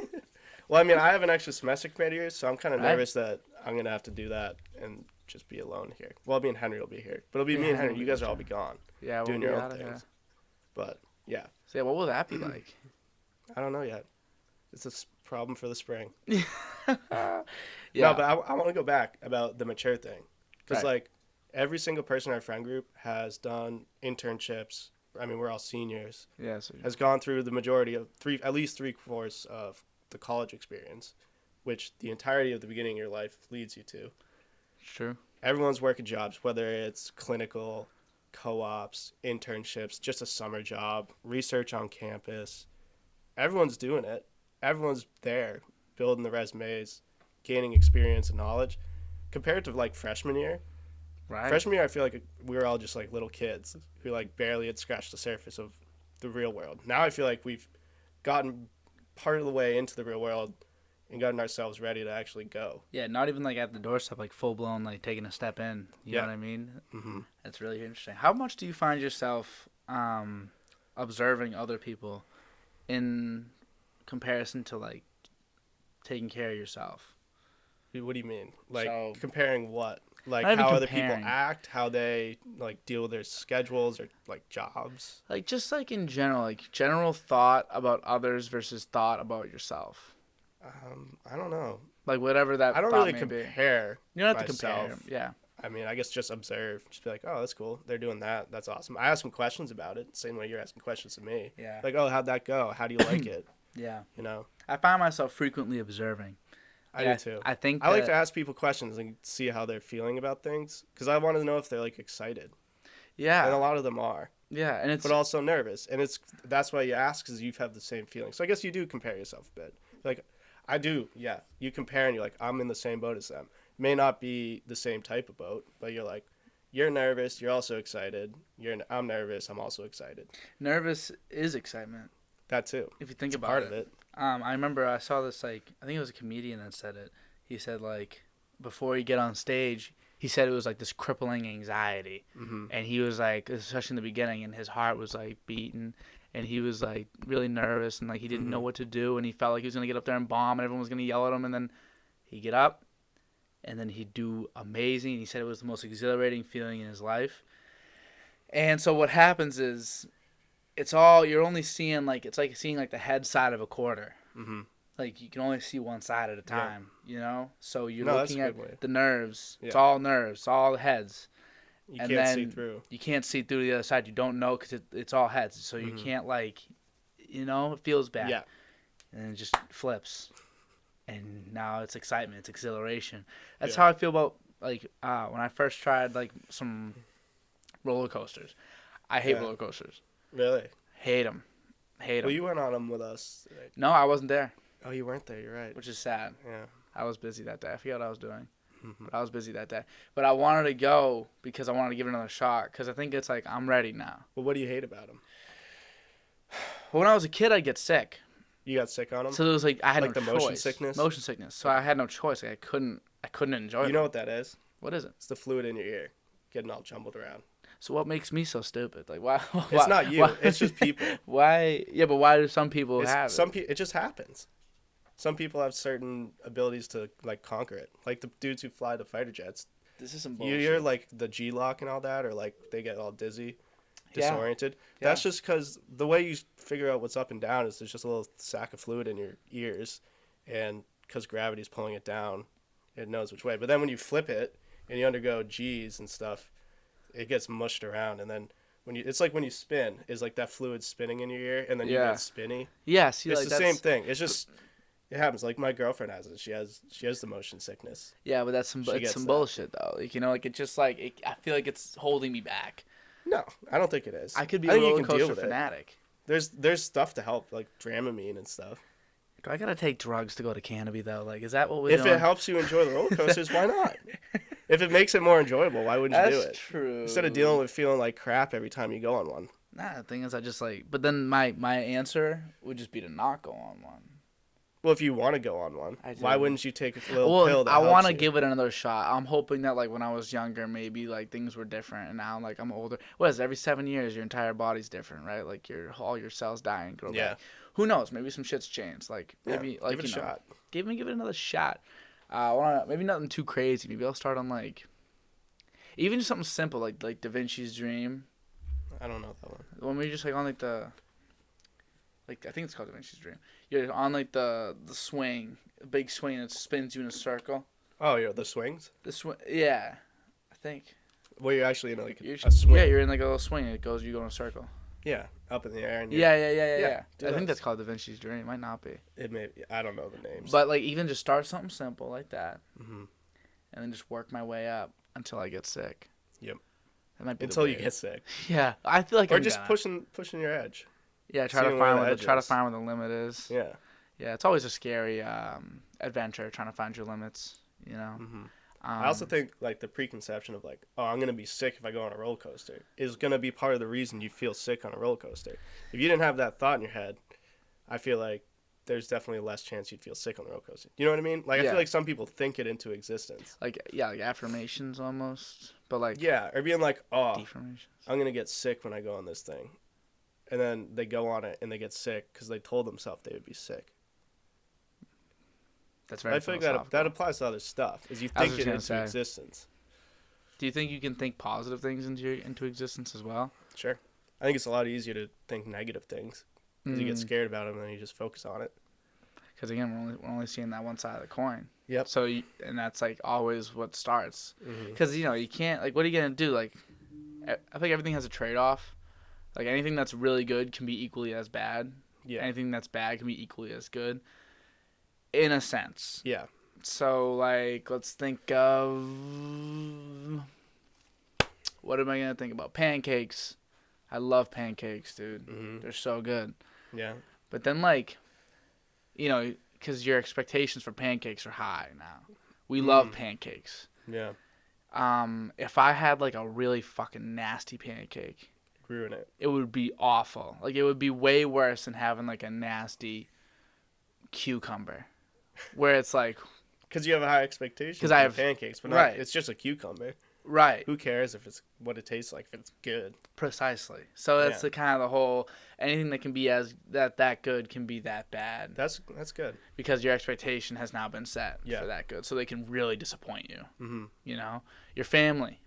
Well, I mean, I have an extra semester committed here, so I'm kind of nervous that I'm going to have to do that and just be alone here. Well, me and Henry will be here. But it'll be me and Henry. You guys will all be gone. Yeah, doing your own things. But, yeah. So, yeah, what will that be like? I don't know yet. It's a problem for the spring. Yeah. No, but I want to go back about the mature thing. Because, like, every single person in our friend group has done internships. I mean, we're all seniors. Yeah. So has gone through the majority of at least 3/4 of the college experience, which the entirety of the beginning of your life leads you to. True. Everyone's working jobs, whether it's clinical, co-ops, internships, just a summer job, research on campus. Everyone's doing it. Everyone's there, building the resumes, gaining experience and knowledge. Compared to like freshman year, Right. freshman year I feel like we were all just like little kids who like barely had scratched the surface of the real world. Now I feel like we've gotten part of the way into the real world and gotten ourselves ready to actually go. Yeah, not even like at the doorstep, like full blown, like taking a step in. You know what I mean? Mm-hmm. That's really interesting. How much do you find yourself observing other people in comparison to like taking care of yourself. What do you mean? Like So- comparing what? Like Not even how other people comparing. act, how they like deal with their schedules or like jobs. Like just like in general, like general thought about others versus thought about yourself. I don't know. Like whatever that I don't thought really may be. compare You don't have to myself. compare. Yeah. I mean, I guess just observe. Just be like, oh, that's cool. They're doing that. That's awesome. I ask them questions about it, same way you're asking questions to me. Yeah. Like, oh, how'd that go? How do you like it? Yeah. You know, I find myself frequently observing. I Yeah, do too. I think I like that- to ask people questions and see how they're feeling about things because I want to know if they're like excited. Yeah. And a lot of them are, Yeah, and it's but also nervous. And that's why you ask because you have the same feeling. So I guess you do compare yourself a bit. Like, I do. Yeah, you compare and you're like, I'm in the same boat as them. May not be the same type of boat, but you're like, you're nervous. You're also excited. I'm nervous. I'm also excited. nervous is excitement. That too. If you think It's about part it. of it. I remember I saw this like I think it was a comedian that said it. He said like before you get on stage, he said it was like this crippling anxiety, and he was like, especially in the beginning, and his heart was like beating, and he was like really nervous and like he didn't know what to do, and he felt like he was gonna get up there and bomb, and everyone was gonna yell at him, and then he'd get up, and then he'd do amazing. And he said it was the most exhilarating feeling in his life. And so what happens is, it's all you're only seeing like it's like seeing like the head side of a quarter. Like you can only see one side at a time, you know. So you're No, that's looking a at good way. the nerves. It's Yeah. all nerves, it's all heads. You And can't see then through. You can't see through the other side. You don't know because it's all heads. So you can't like, you know, it feels bad. Yeah. And it just flips. And now it's excitement. It's exhilaration. That's Yeah. how I feel about like when I first tried like some roller coasters. I hate Yeah. roller coasters. Really? Hate them. Hate them. Well, you went on them with us. No, I wasn't there, Oh, you weren't there. You're right. which is sad. Yeah. I was busy that day. I forget what I was doing. But I was busy that day. But I wanted to go because I wanted to give it another shot because I think it's like I'm ready now. Well, what do you hate about them? When I was a kid, I'd get sick. You got sick on them? So it was like I had Like no the choice. motion sickness? Motion sickness. So I had no choice. Like, I couldn't enjoy it. You know what that is? What is it? It's the fluid in your ear getting all jumbled around. So what makes me so stupid? Like why? It's not you. It's just people. Why? Yeah, but why do some people have it? It just happens. Some people have certain abilities to like conquer it. Like the dudes who fly the fighter jets. This is some You bullshit. hear like the G-lock and all that, or like they get all dizzy, Yeah. disoriented. Yeah. That's just because the way you figure out what's up and down is there's just a little sack of fluid in your ears, and because gravity's pulling it down, it knows which way. But then when you flip it and you undergo G's and stuff, it gets mushed around, and then it's like when you spin, is like that fluid spinning in your ear, and then you Yeah. get spinny. Yeah, see, It's like the same that's thing. It's just it happens. Like my girlfriend has it. She has the motion sickness. yeah, but that's some She it's gets some that. bullshit though. Like you know, like it's just like I feel like it's holding me back. No, I don't think it is. I could be a think you roller can deal coaster with it. fanatic. There's stuff to help, like Dramamine and stuff. Do I gotta take drugs to go to Canopy though? Like, is that what we're If doing? it helps you enjoy the roller coasters, why not? If it makes it more enjoyable, why wouldn't you do That's it? true. Instead of dealing with feeling like crap every time you go on one. Nah, the thing is, I just like. But then my answer would just be to not go on one. Well, if you want to go on one, I do. why wouldn't you take a little Well, pill that I helps want to you? give it another shot. I'm hoping that like when I was younger, maybe like things were different, and now like I'm older. What is it, every 7 years your entire body's different, right? Like all your cells die and grow Yeah. back. Who knows? Maybe some shit's changed. Like Yeah, maybe like give it a you know, shot. give it another shot. Maybe nothing too crazy. Maybe I'll start on like even just something simple like Da Vinci's Dream. I don't know that one. When we're just like on like I think it's called Da Vinci's Dream. You're on like the swing, a big swing that spins you in a circle. Oh, yeah, the swings? The swing, yeah, I think. Well, you're actually in like You're, a swing. Yeah, you're in like a little swing. And you go in a circle. Yeah, up in the air. And Yeah. do I think those. that's called Da Vinci's Dream. It might not be. It may. I don't know the names. But like even just start something simple like that, Mhm. and then just work my way up until I get sick. Yep. That might be the Until you way. get sick, Yeah, I feel like or I'm just gonna. pushing your edge. Yeah, try seeing to where find the where edge try to is. find where the limit is. Yeah. Yeah, it's always a scary adventure trying to find your limits. You know. Mhm. I also think like the preconception of like, oh, I'm gonna be sick if I go on a roller coaster is gonna be part of the reason you feel sick on a roller coaster. If you didn't have that thought in your head, I feel like there's definitely less chance you'd feel sick on the roller coaster. You know what I mean? Like I Yeah. feel like some people think it into existence. like affirmations almost, but like Yeah, or being like, oh, deformations. I'm gonna get sick when I go on this thing, and then they go on it and they get sick because they told themselves they would be sick. That's very I feel like philosophical. that applies to other stuff. Is you I was think just it gonna into say. existence. Do you think you can think positive things into existence as well? Sure. I think it's a lot easier to think negative things because you get scared about them and then you just focus on it. Because again, we're only seeing that one side of the coin. Yep. So and that's like always what starts. Mm-hmm. Because you can't like, what are you gonna do? Like, I think everything has a trade off. Like anything that's really good can be equally as bad. Yeah. Anything that's bad can be equally as good. In a sense. Yeah. So like, let's think of what am I gonna think about? Pancakes. I love pancakes, dude. Mm-hmm. They're so good. Yeah. But then like, because your expectations for pancakes are high now. We love pancakes. Yeah. If I had like a really fucking nasty pancake, Ruin it. it would be awful. Like it would be way worse than having like a nasty cucumber, where it's like, Because you have a high expectation 'Cause for I the have- pancakes, but right. it's just a cucumber. right, Who cares if it's what it tastes like if it's good? precisely. So that's Yeah. the kind of the whole, anything that can be as that good can be that bad That's good. because your expectation has now been set Yeah. for that good. So they can really disappoint you. Mm-hmm. Your family.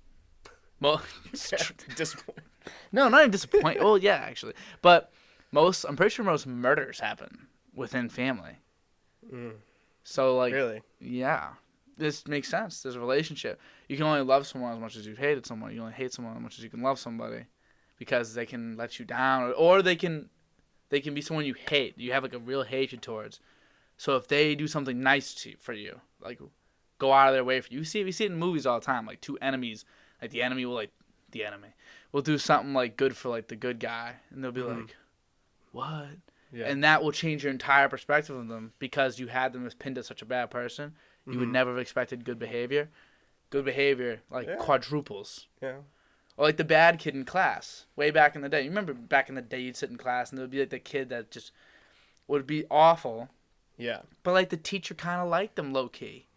Well, Disappointing. no, not even disappoint. Well, yeah, actually, but I'm pretty sure most murders happen within family. So like, Really? yeah, this makes sense. There's a relationship. You can only love someone as much as you've hated someone. You only hate someone as much as you can love somebody, because they can let you down, or they can be someone you hate. You have like a real hatred towards. So if they do something nice for you, like go out of their way for you, we see it in movies all the time. Like two enemies, like the enemy will do something like good for like the good guy, and they'll be like, what? Yeah. And that will change your entire perspective of them because you had them as pinned as such a bad person. You would never have expected good behavior. Good behavior like quadruples. Yeah. Or like the bad kid in class way back in the day. You remember back in the day you'd sit in class and there would be like the kid that just would be awful. Yeah. But like the teacher kind of liked them low key,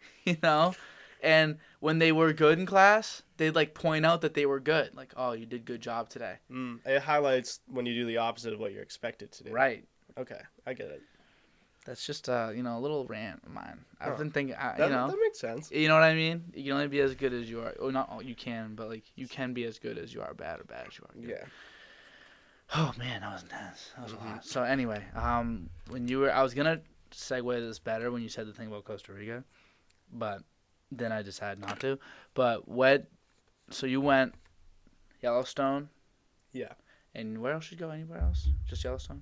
And when they were good in class, they'd like point out that they were good. Like, oh, you did a good job today. It highlights when you do the opposite of what you're expected to do. Right. Okay, I get it. That's just a little rant of mine. I've been thinking, That makes sense. You know what I mean? You can only be as good as you are. Or not all you can, but like you can be as good as you are bad, or bad as you are good. Yeah. Oh man, that was intense. That was a lot. So anyway, I was gonna segue this better when you said the thing about Costa Rica, but then I decided not to. But so you went Yellowstone. Yeah. And where else should you go? Anywhere else? Just Yellowstone?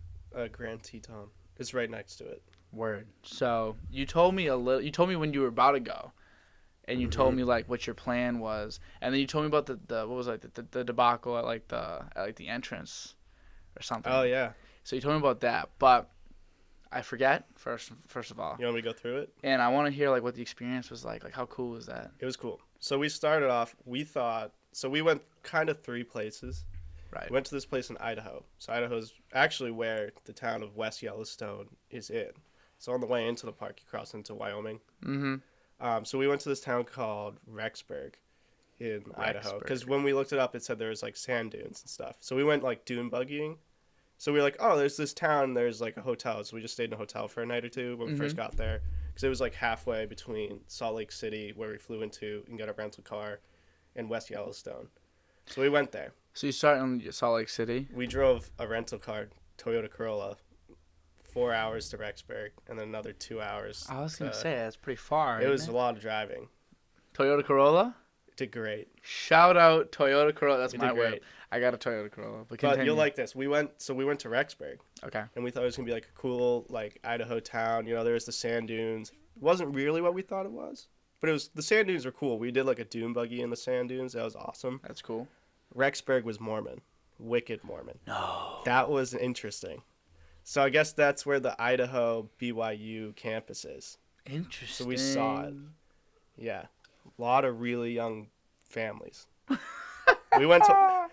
Grand Teton. It's right next to it. Word. So you told me You told me when you were about to go, and you told me like what your plan was, and then you told me about the what was it, the debacle at the entrance, or something. Oh yeah. So you told me about that, but I forget first of all. You want me to go through it? And I want to hear like what the experience was like. Like how cool was that? It was cool. So we started off. We went kind of three places. Right. We went to this place in Idaho. So Idaho is actually where the town of West Yellowstone is in. So on the way into the park, you cross into Wyoming. Mm-hmm. So we went to this town called Rexburg in Idaho. Because when we looked it up, it said there was like sand dunes and stuff. So we went like dune buggying. So we were like, oh, there's this town. There's like a hotel. So we just stayed in a hotel for a night or two when we first got there. Because it was like halfway between Salt Lake City, where we flew into and got a rental car, and West Yellowstone. So we went there. So you start in Salt Lake City. We drove a rental car, Toyota Corolla, 4 hours to Rexburg, and then another 2 hours. I was gonna say that's pretty far. It was a lot of driving. Toyota Corolla. It did great. Shout out Toyota Corolla. That's It my did whip. great. I got a Toyota Corolla. But You'll like this. We went to Rexburg. Okay. And we thought it was gonna be like a cool like Idaho town. There was the sand dunes. It wasn't really what we thought it was, but the sand dunes were cool. We did like a dune buggy in the sand dunes. That was awesome. That's cool. Rexburg was Mormon, wicked Mormon. No. That was interesting. So I guess that's where the Idaho BYU campus is. Interesting. So we saw it. Yeah, a lot of really young families. We went to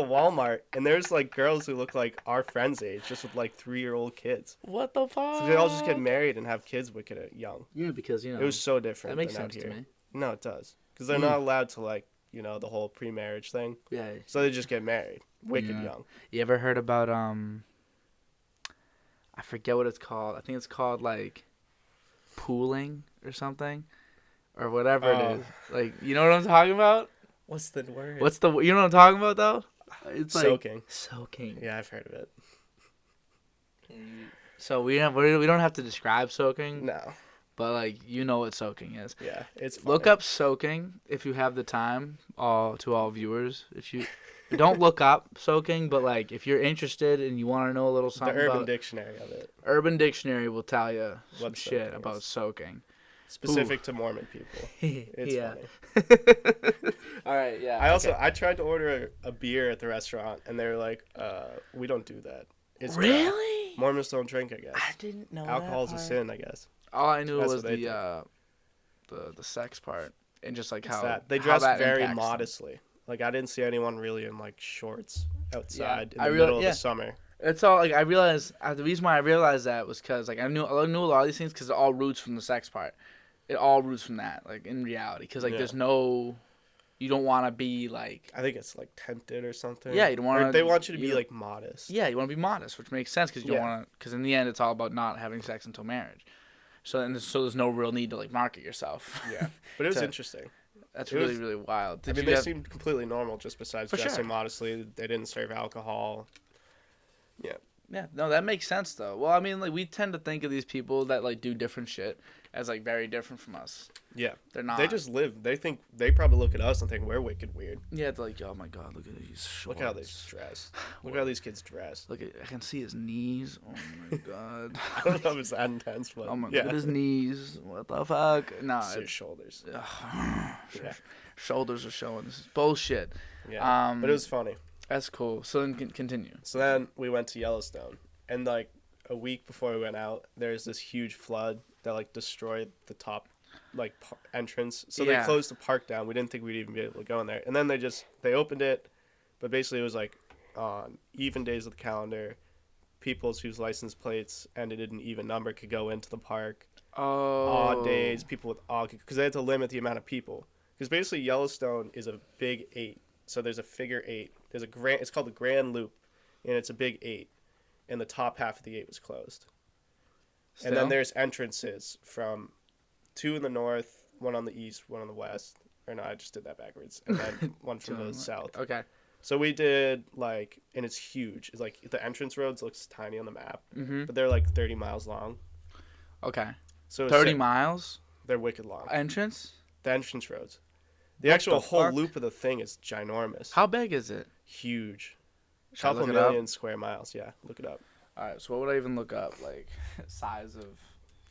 Walmart, and there's like girls who look like our friends' age, just with like 3-year-old kids. What the fuck? So they all just get married and have kids wicked young. Yeah, because It was so different. that makes than out sense here. to me. No, it does, because they're not allowed to like the whole pre-marriage thing. Yeah. So they just get married, wicked young. You ever heard about I forget what it's called. I think it's called like pooling or something, or whatever it Oh, is. Like, you know what I'm talking about? what's the word? You know what I'm talking about though? It's like Soaking. soaking. Yeah, I've heard of it. So we don't have to describe soaking, No. but like you know what soaking is. Yeah, it's funny. Look up soaking if you have the time. All viewers, if you don't look up soaking, but like if you're interested and you want to know a little the something Urban about Dictionary of it. Urban Dictionary will tell you some What shit soaking about is. soaking. Specific to Mormon people. It's funny. All right, yeah. I tried to order a beer at the restaurant, and they were like, we don't do that. It's craft. Really? Mormons don't drink, I guess. I didn't know Alcohol's that a part. sin, I guess. All I knew That's was what they the sex part and just like It's how that. They how dress that very impacts them. modestly. Like, I didn't see anyone really in, like, shorts outside in I the real- middle of yeah. the summer. It's all like I realized. The reason why I realized that was because like I knew a lot of these things because it all roots from the sex part. It all roots from that, like in reality, because like Yeah. there's no, you don't want to be like. I think it's, like, tempted or something. Yeah, you don't want to. They want you to be, like, modest. Yeah, you want to be modest, which makes sense because you don't Yeah. want to. Because in the end, it's all about not having sex until marriage. So there's no real need to like market yourself. Yeah. But it was To- interesting. That's It really was- really wild. I mean, they seemed completely normal just besides For dressing sure. modestly. They didn't serve alcohol. Yeah, no, that makes sense though. Well, I mean, like we tend to think of these people that like do different shit as like very different from us. Yeah. They're not. They just live. They probably look at us and think we're wicked weird. Yeah, it's like, oh my god, look at these shorts. Look how they dress. Look how these kids dress. Look at, I can see his knees. Oh my god. I don't know if it's that intense, but Oh my, yeah. look at his knees. What the fuck? Nah, It's your shoulders. yeah. Shoulders are showing. This is bullshit. Yeah. But it was funny. That's cool. So then continue. So then we went to Yellowstone, and like a week before we went out, there's this huge flood that like destroyed the top like entrance. So they Yeah. closed the park down. We didn't think we'd even be able to go in there. And then they opened it, but basically it was like on even days of the calendar, people's whose license plates ended in an even number could go into the park. Oh. Odd days, people with odd, because they had to limit the amount of people. Because basically Yellowstone is a big 8. So there's a figure 8. There's a grand. It's called the Grand Loop, and it's a big 8. And the top half of the 8 was closed. Still? And then there's entrances from 2 in the north, 1 on the east, 1 on the west. Or no, I just did that backwards. And then 1 from the south. Okay. So we did like, and it's huge. It's like the entrance roads looks tiny on the map, Mhm. but they're like 30 miles long. Okay. So 30 miles They're wicked long. entrance. The entrance roads. The What actual the whole fuck? loop of the thing is ginormous. How big is it? Huge. Should I Couple look it up? million square miles. Yeah, look it up. All right. So what would I even look up? Like size of.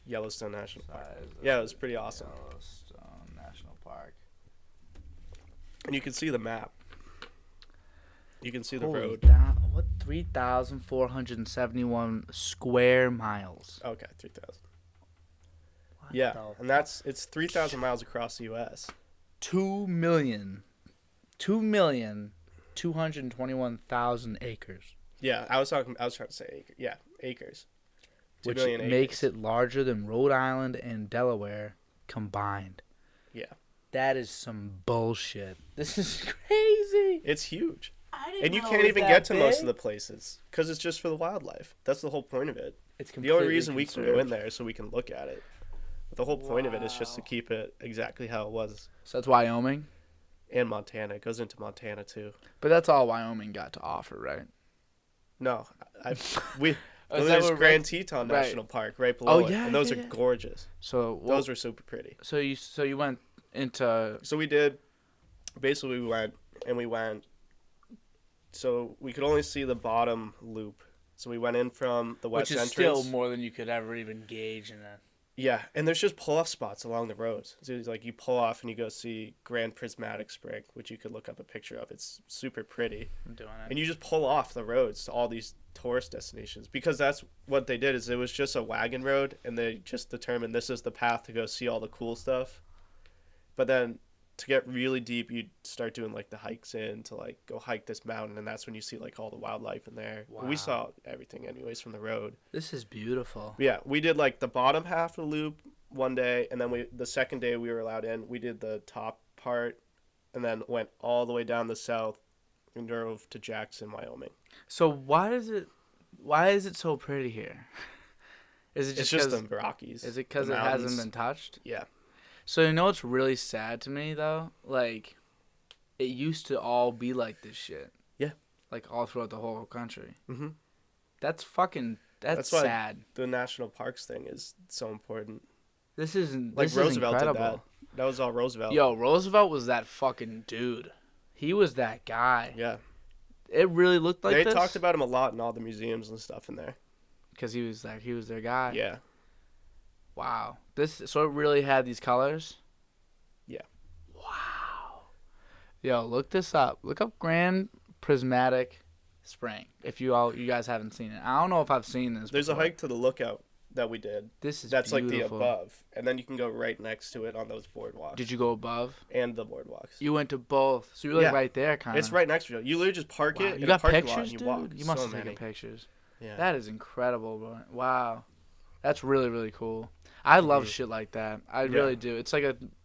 Yellowstone National Park. Size of Yeah, it was pretty awesome. Yellowstone National Park. And you can see the map. You can see the Holy road. What 3,471 square miles? Okay, 3,000. What Yeah, the- and it's 3,000 miles across the U.S. 2,221,000 acres, Yeah, I was trying to say acre. Yeah, acres. 2 which million makes acres. it larger than Rhode Island and Delaware combined. Yeah. That is some bullshit. This is crazy. It's huge. I didn't And you know can't it was even that get to most big. of the places because it's just for the wildlife. That's the whole point of it. It's The only completely reason we can go in conserved. there is so we can look at it. But the whole point of it is just to Wow. keep it exactly how it was. So that's Wyoming, And Montana. It goes into Montana too. but that's all Wyoming got to offer, right? No, we. Oh, Well, is that there's where Grand Red- Teton right. National Park right below it, yeah, and those yeah, are yeah. gorgeous. So Those were super pretty. So you went into So we did. Basically, we went. So we could only see the bottom loop. So we went in from the west which is entrance. still more than you could ever even gauge in a. Yeah, and there's just pull-off spots along the roads. So it's like you pull off and you go see Grand Prismatic Spring, which you could look up a picture of. It's super pretty. I'm doing it. And you just pull off the roads to all these tourist destinations because that's what they did. Is it was just a wagon road, and they just determined this is the path to go see all the cool stuff. But then to get really deep, you start doing like the hikes in to like go hike this mountain, and that's when you see like all the wildlife in there. Wow. We saw everything anyways from the road. This is beautiful. But yeah, we did like the bottom half of the loop one day, and then the second day we were allowed in, we did the top part, and then went all the way down the south and drove to Jackson, Wyoming. So why is it so pretty here? Is it It's just just because? the Rockies. Is it because the it hasn't mountains. been touched? Yeah. So you know what's really sad to me though? Like, it used to all be like this shit. Yeah. Like all throughout the whole country. Mm-hmm. That's fucking. That's That's why sad. the national parks thing is so important. This is Like this is Roosevelt did that. incredible. That was all Roosevelt. Yo, Roosevelt was that fucking dude. He was that guy. Yeah. It really looked like They this. talked about him a lot in all the museums and stuff in there. Because he was their guy. Yeah. Wow. So it really had these colors. Yeah. Wow. Yo, look this up. Look up Grand Prismatic Spring. If you guys haven't seen it, I don't know if I've seen this. There's before. a hike to the lookout that we did. This is That's beautiful. like the above, and then you can go right next to it on those boardwalks. Did you go above? And the boardwalks. You went to both, so you're like Yeah. right there, kind of. It's right next to you. You literally just park Wow. it You in got a parking lot pictures, and dude? you walk. You must so have taken many. pictures. Yeah. That is incredible, bro. Wow. That's really, really cool. I love shit like that. I really do. It's like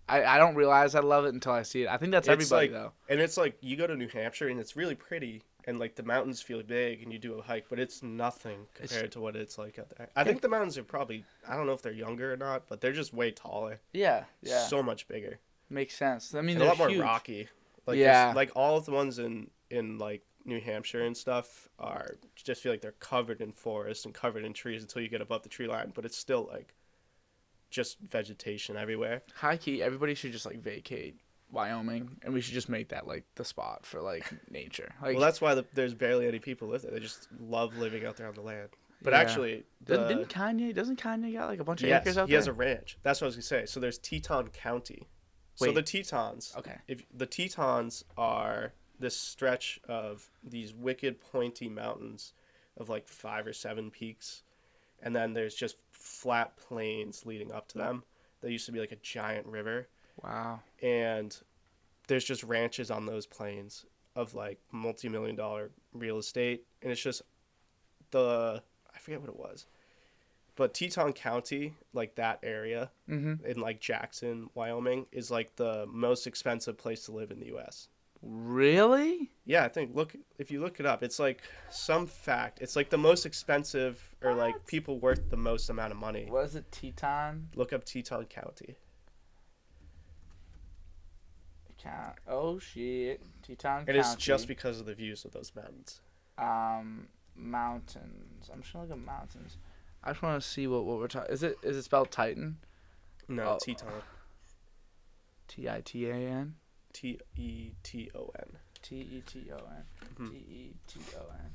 I don't realize I love it until I see it. I think that's everybody, though. And it's like, you go to New Hampshire and it's really pretty, and like the mountains feel big and you do a hike, but it's nothing compared to what it's like out there. I think the mountains are probably, I don't know if they're younger or not, but they're just way taller. Yeah. So much bigger. Makes sense. I mean, And they're a lot more huge. rocky. Like, Yeah. like all of the ones in like New Hampshire and stuff are just feel like they're covered in forest and covered in trees until you get above the tree line, but it's still like just vegetation everywhere. High key, everybody should just like vacate Wyoming, and we should just make that like the spot for like nature. Like, Well, that's why there's barely any people live there. They just love living out there on the land. But Yeah. actually, doesn't Kanye got like a bunch of yes, acres out he there? has a ranch. That's what I was gonna say. So there's Teton County. So Wait. the Tetons. Okay. If the Tetons are this stretch of these wicked pointy mountains of like 5 or 7 peaks, and then there's just flat plains leading up to them. There used to be like a giant river, Wow. and there's just ranches on those plains of like multi-million-dollar real estate, and it's just I forget what it was, but Teton County, like that area Mm-hmm. in like Jackson, Wyoming, is like the most expensive place to live in the U.S. Really? Yeah, I think if you look it up, it's like some fact. It's like the most expensive, or like people worth the most amount of money. What is it, Teton? Look up Teton County. Oh shit, Teton And County. it's just because of the views of those mountains. Mountains. I'm just gonna look at mountains. I just want to see what we're talking. Is it spelled Titan? No, Oh. Teton. Titan. Teton. Teton. Mhm. Teton.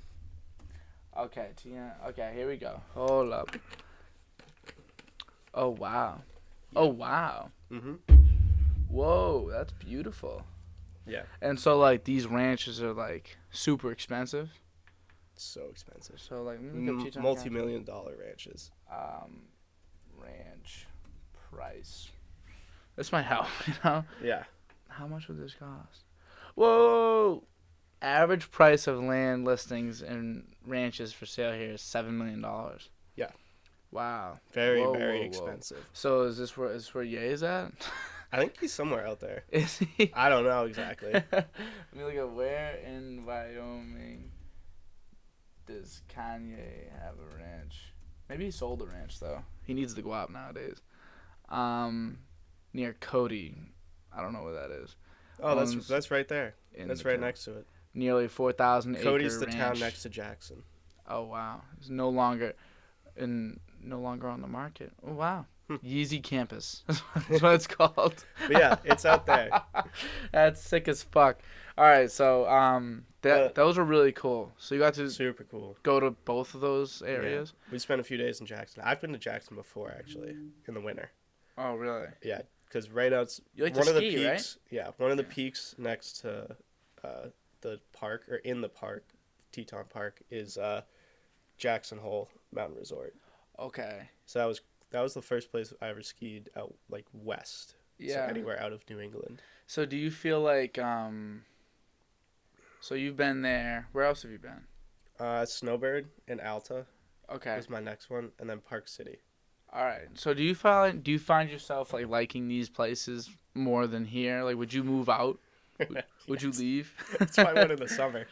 Okay, okay, here we go. Hold up. Oh wow. Oh wow. Mm-hmm. Whoa, that's beautiful. Yeah. And so like these ranches are like super expensive. So expensive. So like let me look up Teton Multi-million-dollar ranches. County. Ranch price. This might help, you know. Yeah. How much would this cost? Whoa! Average price of land listings and ranches for sale here is $7 million. Yeah. Wow. Very, Whoa, very whoa, whoa. expensive. So is this where Ye is at? I think he's somewhere out there. Is he? I don't know exactly. Let me look at where in Wyoming does Kanye have a ranch? Maybe he sold the ranch though. He needs the guap nowadays. Near Cody. I don't know where that is. Oh, that's right there. That's right next to it. Nearly 4,000 acre Cody's the ranch. town next to Jackson. Oh wow, it's no longer on the market. Oh wow, Yeezy Campus. That's what it's called. But yeah, it's out there. That's sick as fuck. All right, so those are really cool. So you got to Super cool. go to both of those areas. Yeah. We spent a few days in Jackson. I've been to Jackson before, actually, in the winter. Oh really? Yeah, because right out You like one to of the ski, peaks. right? Yeah, one of the peaks next to the park, or in the park, Teton Park, is Jackson Hole Mountain Resort. Okay. So that was the first place I ever skied out like west. Yeah. So anywhere out of New England. So do you feel like so you've been there? Where else have you been? Snowbird and Alta Okay. was my next one, and then Park City. All right. So do you find yourself like liking these places more than here? Like, would you move out? Would you leave? That's why I went in the summer.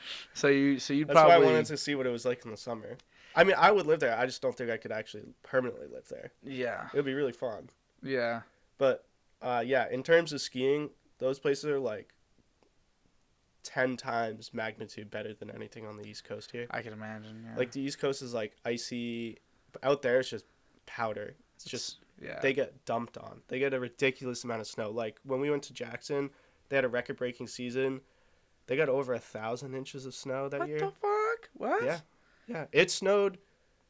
You'd That's probably. why I wanted to see what it was like in the summer. I mean, I would live there. I just don't think I could actually permanently live there. Yeah. It would be really fun. Yeah. But yeah, in terms of skiing, those places are like 10 times magnitude better than anything on the East Coast here. I can imagine. Yeah. Like the East Coast is like icy, but out there it's just powder. It's just yeah. they get dumped on. They get a ridiculous amount of snow. Like when we went to Jackson, they had a record-breaking season. They got over 1,000 inches of snow that year. What the fuck? What? Yeah, yeah. It snowed,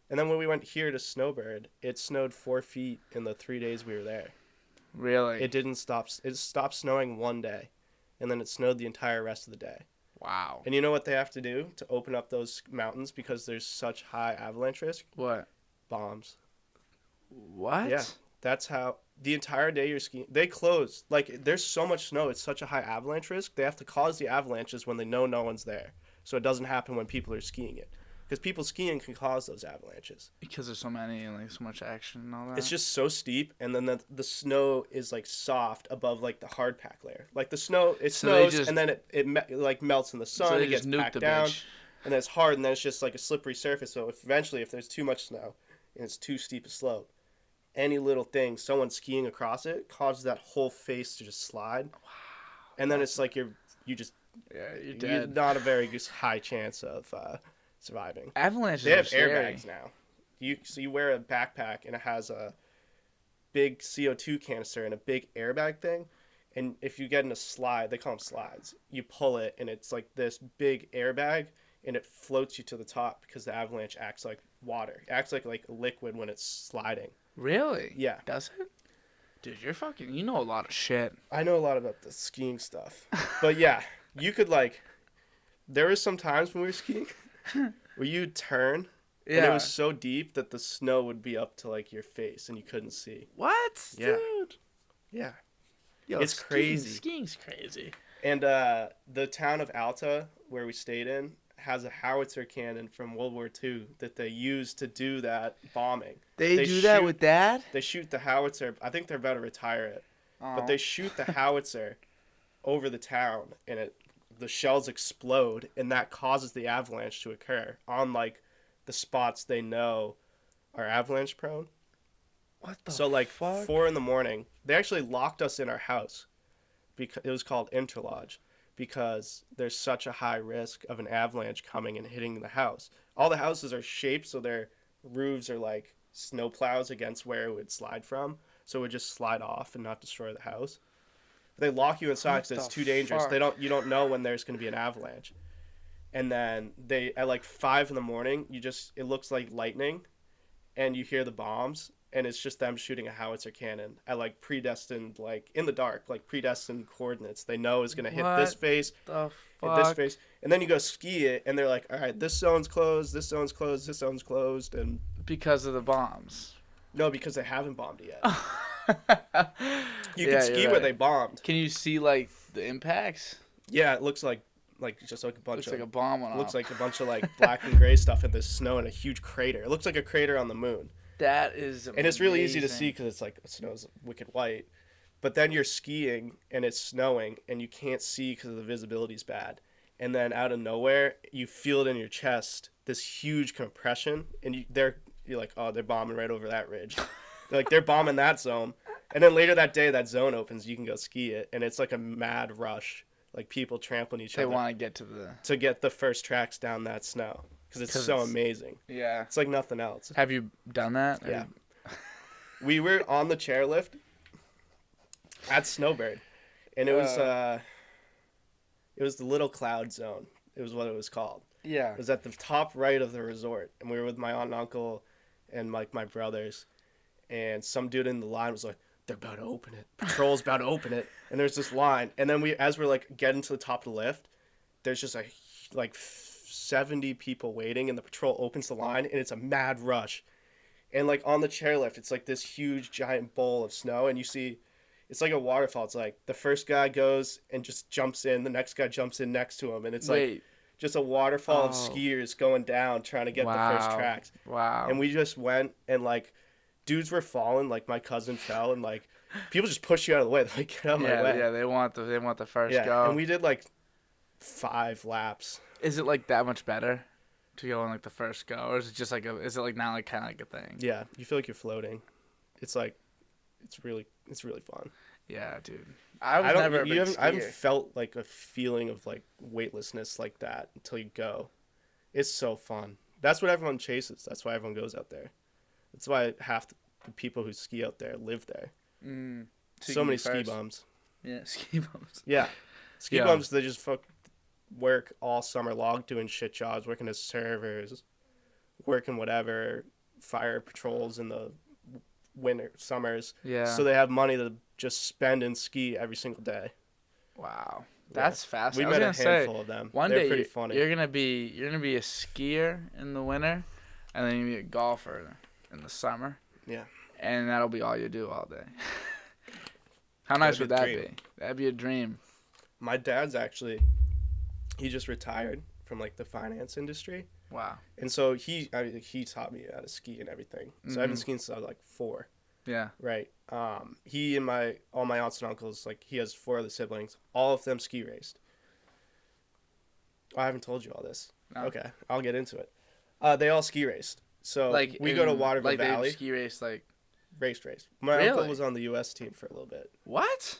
and then when we went here to Snowbird, it snowed 4 feet in the 3 days we were there. Really? It didn't stop. It stopped snowing one day, and then it snowed the entire rest of the day. Wow. And you know what they have to do to open up those mountains because there's such high avalanche risk? What? Bombs. What? Yeah, that's how the entire day you're skiing. They close. Like there's so much snow, it's such a high avalanche risk. They have to cause the avalanches when they know no one's there, so it doesn't happen when people are skiing it. Because people skiing can cause those avalanches. Because there's so many and like so much action and all that. It's just so steep, and then the snow is like soft above like the hard pack layer. Like the snow, it snows, and then it like melts in the sun. So they it gets just nuke packed the down, bitch. and then it's hard, and then it's just like a slippery surface. So eventually, if there's too much snow and it's too steep a slope, any little thing, someone skiing across it causes that whole face to just slide. Wow. And then it's like you're dead. You're not a very high chance of surviving. Avalanches. They have scary. airbags now. You wear a backpack and it has a big CO2 canister and a big airbag thing. And if you get in a slide, they call them slides. You pull it and it's like this big airbag and it floats you to the top because the avalanche acts like water. It acts like a liquid when it's sliding. Really? Yeah. Does it? Dude, you know a lot of shit. I know a lot about the skiing stuff. But yeah, you could there was some times when we were skiing where you'd turn and it was so deep that the snow would be up to like your face and you couldn't see. What? Yeah. Dude? Yeah. Yo, it's crazy. Skiing's crazy. And the town of Alta, where we stayed in, has a howitzer cannon from World War II that they use to do that bombing. They do that with that? They shoot the howitzer. I think they're about to retire it. Oh. But they shoot the howitzer over the town, and the shells explode, and that causes the avalanche to occur on like the spots they know are avalanche prone. What the So like fuck? 4 a.m, they actually locked us in our house because it was called Interlodge because there's such a high risk of an avalanche coming and hitting the house. All the houses are shaped so their roofs are like snow plows against where it would slide from, so it would just slide off and not destroy the house. But they lock you inside because it's too dangerous. You don't know when there's going to be an avalanche. And then at like 5 a.m, it looks like lightning, and you hear the bombs. And it's just them shooting a howitzer cannon at like predestined, like in the dark, like predestined coordinates. They know is gonna hit this face, the hit this face, and then you go ski it, and they're like, all right, this zone's closed, this zone's closed, this zone's closed, and because of the bombs. No, because they haven't bombed it yet. You can ski where they bombed. Can you see like the impacts? Yeah, it looks like just like a bunch of like a bomb went off. Looks like a bunch of like black and gray stuff in this snow and a huge crater. It looks like a crater on the moon. That is amazing. And it's really easy to see because it's like snow's wicked white. But then you're skiing and it's snowing and you can't see because the visibility's bad. And then out of nowhere, you feel it in your chest, this huge compression, and you're like, oh, they're bombing right over that ridge. They're bombing that zone. And then later that day, that zone opens, you can go ski it, and it's like a mad rush. Like people trampling each other. They want to get the first tracks down that snow. Because it's so amazing. Yeah. It's like nothing else. Have you done that? Yeah. We were on the chairlift at Snowbird. And it was the Little Cloud Zone. It was what it was called. Yeah. It was at the top right of the resort. And we were with my aunt and uncle and like my brothers. And some dude in the line was like, they're about to open it. Patrol's about to open it. And there's this line. And then as we're like getting to the top of the lift, there's just like 70 people waiting, and the patrol opens the line, and it's a mad rush. And like on the chairlift, it's like this huge giant bowl of snow, and you see it's like a waterfall. It's like the first guy goes and just jumps in, the next guy jumps in next to him, and it's like just a waterfall of skiers going down trying to get the first tracks. Wow. And we just went, and like dudes were falling, like my cousin fell, and like people just push you out of the way. They're like, get out of my way. Yeah, they want the first go. And we did like 5 laps. Is it like that much better? to go on like the first go, or is it just like is it like now like kind of like a thing? Yeah, you feel like you're floating. It's like, it's really fun. Yeah, dude. I was never a big I haven't skier. felt like a feeling of like weightlessness like that until you go. It's so fun. That's what everyone chases. That's why everyone goes out there. That's why half the people who ski out there live there. So many ski bums. Yeah, ski bums. Yeah, ski Yeah. bums. They just work all summer long doing shit jobs, working as servers, working whatever fire patrols in the summers. Yeah. So they have money to just spend and ski every single day. Wow. That's fascinating. We met a I was gonna handful say, of them. one They're day pretty funny. you're gonna be a skier in the winter, and then you're gonna be a golfer in the summer. Yeah. And that'll be all you do all day. How nice would that be? That'd be a dream. My dad's he just retired from like the finance industry. Wow. And so he taught me how to ski and everything. So I've been skiing since I was like 4. Yeah. Right. He and all my aunts and uncles, like he has 4 other siblings, all of them ski raced. Oh, I haven't told you all this. No. Okay, I'll get into it. They all ski raced. So Like we go to Waterville like Valley. They ski race like. Race. My Really? uncle was on the U.S. team for a little bit. What?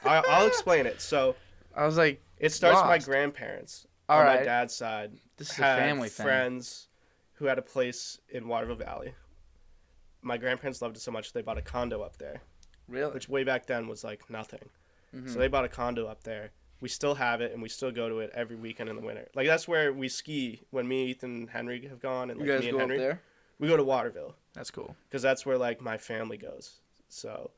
I'll explain it. So I was like, it starts with my lost. grandparents All on right. my dad's side. This is a had family thing. friends who had a place in Waterville Valley. My grandparents loved it so much they bought a condo up there, Really? which way back then was like nothing. Mm-hmm. So they bought a condo up there. We still have it, and we still go to it every weekend in the winter. Like that's where we ski when me, Ethan, and Henry have gone, and like You guys me and go Henry. up there? We go to Waterville That's cool. because that's where like my family goes. So,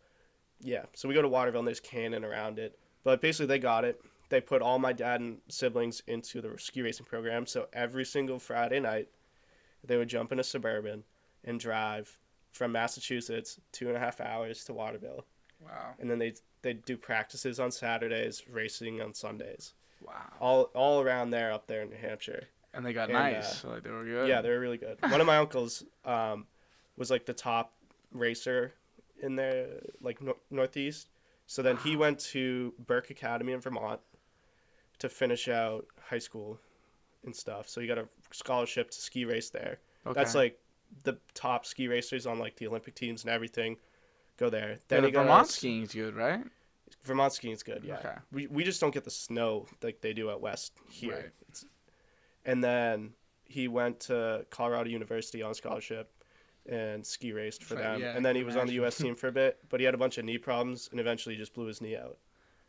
yeah. So we go to Waterville, and there's canyon around it. But basically, they got it. They put all my dad and siblings into the ski racing program. So every single Friday night, they would jump in a Suburban and drive from Massachusetts 2.5 hours to Waterville. Wow. And then they'd do practices on Saturdays, racing on Sundays. Wow. All around there, up there in New Hampshire. And they got nice. So like they were good. Yeah, they were really good. One of my uncles was like the top racer in the like Northeast. So then he went to Burke Academy in Vermont to finish out high school and stuff. So he got a scholarship to ski race there. Okay. That's like the top ski racers on like the Olympic teams and everything go there. Then Then Vermont skiing's good, right? Vermont skiing's good, yeah. Okay. We just don't get the snow like they do out west here. Right. And then he went to Colorado University on scholarship and ski raced for them. Yeah, and then he I was on the imagine. U.S. team for a bit, but he had a bunch of knee problems and eventually just blew his knee out.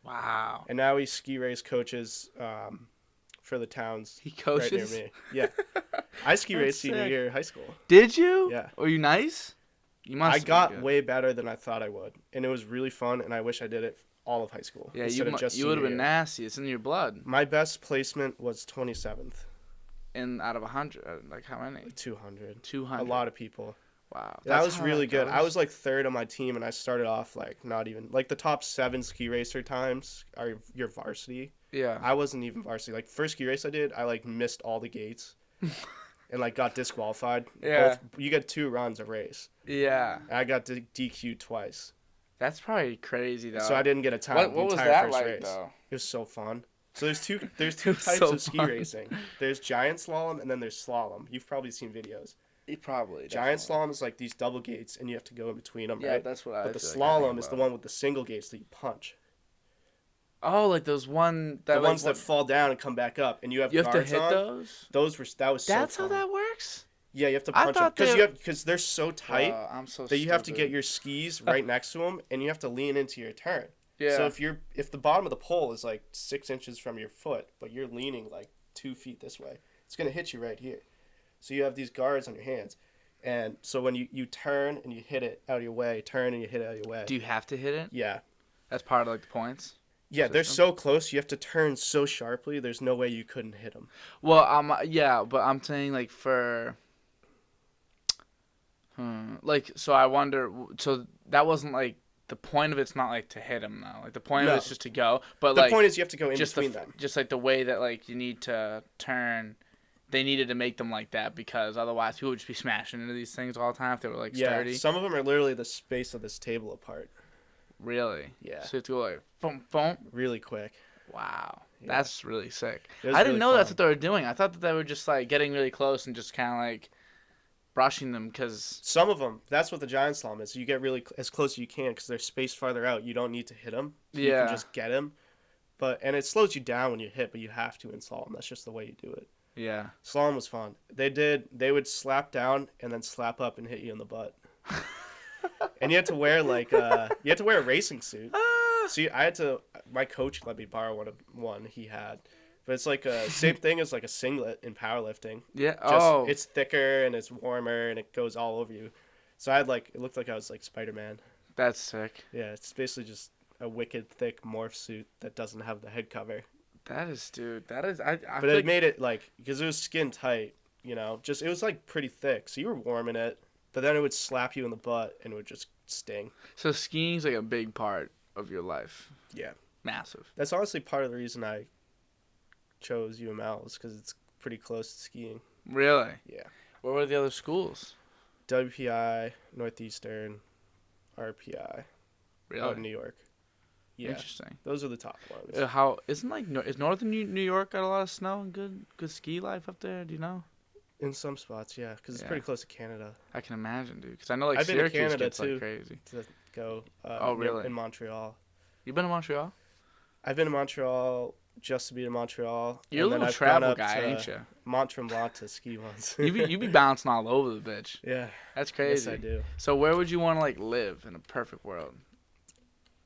Wow. And now he ski race coaches for the towns He coaches? right near me. Yeah. I ski That's raced senior sick. year of high school. Did you? Yeah. Were you nice? You must. I have been got good. way better than I thought I would. And it was really fun, and I wish I did it all of high school. Yeah, instead of just you would have senior been year. nasty. It's in your blood. My best placement was 27th. And out of 100, like how many? 200. 200. A lot of people. Wow. That was really good. I was like 3rd on my team, and I started off like not even like the top 7 ski racer times are your varsity. Yeah. I wasn't even varsity. Like first ski race I did, I like missed all the gates, and like got disqualified. Yeah. You get 2 runs a race. Yeah. I got DQ'd twice, That's probably crazy though. so I didn't get a time. What the was entire that first like race. though? It was so fun. So there's two It was types so of ski fun. racing. There's giant slalom and then there's slalom. You've probably seen videos. Probably. Giant definitely. slalom is like these double gates and you have to go in between them, Yeah, right? that's what I. But the feel like I think slalom is the about. one with the single gates that you punch. Oh, like those one that The like, ones that fall down and come back up, and you have you have to guards hit on. those. That was so That's how fun. that works. Yeah, you have to I punch them thought they- because they're so tight I'm so. that you have to stupid. get your skis right next to them, and you have to lean into your turn. Yeah. So if the bottom of the pole is like 6 inches from your foot, but you're leaning like 2 feet this way, it's gonna hit you right here. So you have these guards on your hands, and so when you turn and you hit it out of your way, turn and you hit it out of your way. Do you have to hit it? Yeah. That's part of like the points. Yeah, they're system? so close. You have to turn so sharply. There's no way you couldn't hit them. Well, yeah, but I'm saying like for. Like so, I wonder. So that wasn't like the point of it's not like to hit him though. Like the point No. of it's just to go. But The like point is you have to go in just between them. just like the way that like you need to turn. They needed to make them like that because otherwise people would just be smashing into these things all the time if they were like Yeah, sturdy. some of them are literally the space of this table apart. Really? Yeah. So you have to go like boom, boom. Really quick. Wow. Yeah. That's really sick. It was I didn't really know that's fun. what they were doing. I thought that they were just like getting really close and just kind of like brushing them because Some of them, that's what the giant slalom is. You get really as close as you can because they're spaced farther out. You don't need to hit them. So you can yeah, just get them. And it slows you down when you hit, but you have to in slalom. That's just the way you do it. yeah. Slalom was fun. They would slap down and then slap up and hit you in the butt. And you had to wear a racing suit. Ah! See, I had to. My coach let me borrow one he had, but it's like a same thing as like a singlet in powerlifting. Yeah. Just Oh, it's thicker and it's warmer and it goes all over you. So I had like it looked like I was like Spider-Man. that's sick. Yeah, it's basically just a wicked thick morph suit that doesn't have the head cover. That is, dude. That is. I But feel it like, made it like because it was skin tight, just it was like pretty thick. So you were warming it, but then it would slap you in the butt and it would just sting. so skiing's like a big part of your life. Yeah. Massive. That's honestly part of the reason I chose UML is because it's pretty close to skiing. Really? Yeah. Where were the other schools? WPI, Northeastern, RPI, Really? out in New York. Yeah, Interesting. those are the top ones. How isn't like is northern New York got a lot of snow and good ski life up there? Do you know? In some spots, yeah, because it's Yeah. pretty close to Canada. I can imagine, dude. Because I know like I've been to Syracuse Canada, gets too. like crazy. To go. Oh, really? In Montreal. You been to Montreal? I've been to Montreal just to be in Montreal. You're a and then little I've travel gone up guy, to ain't you? Mont Tremblant to ski once. You be bouncing all over the bitch. Yeah, That's yes crazy. I do. So where would you want to like live in a perfect world?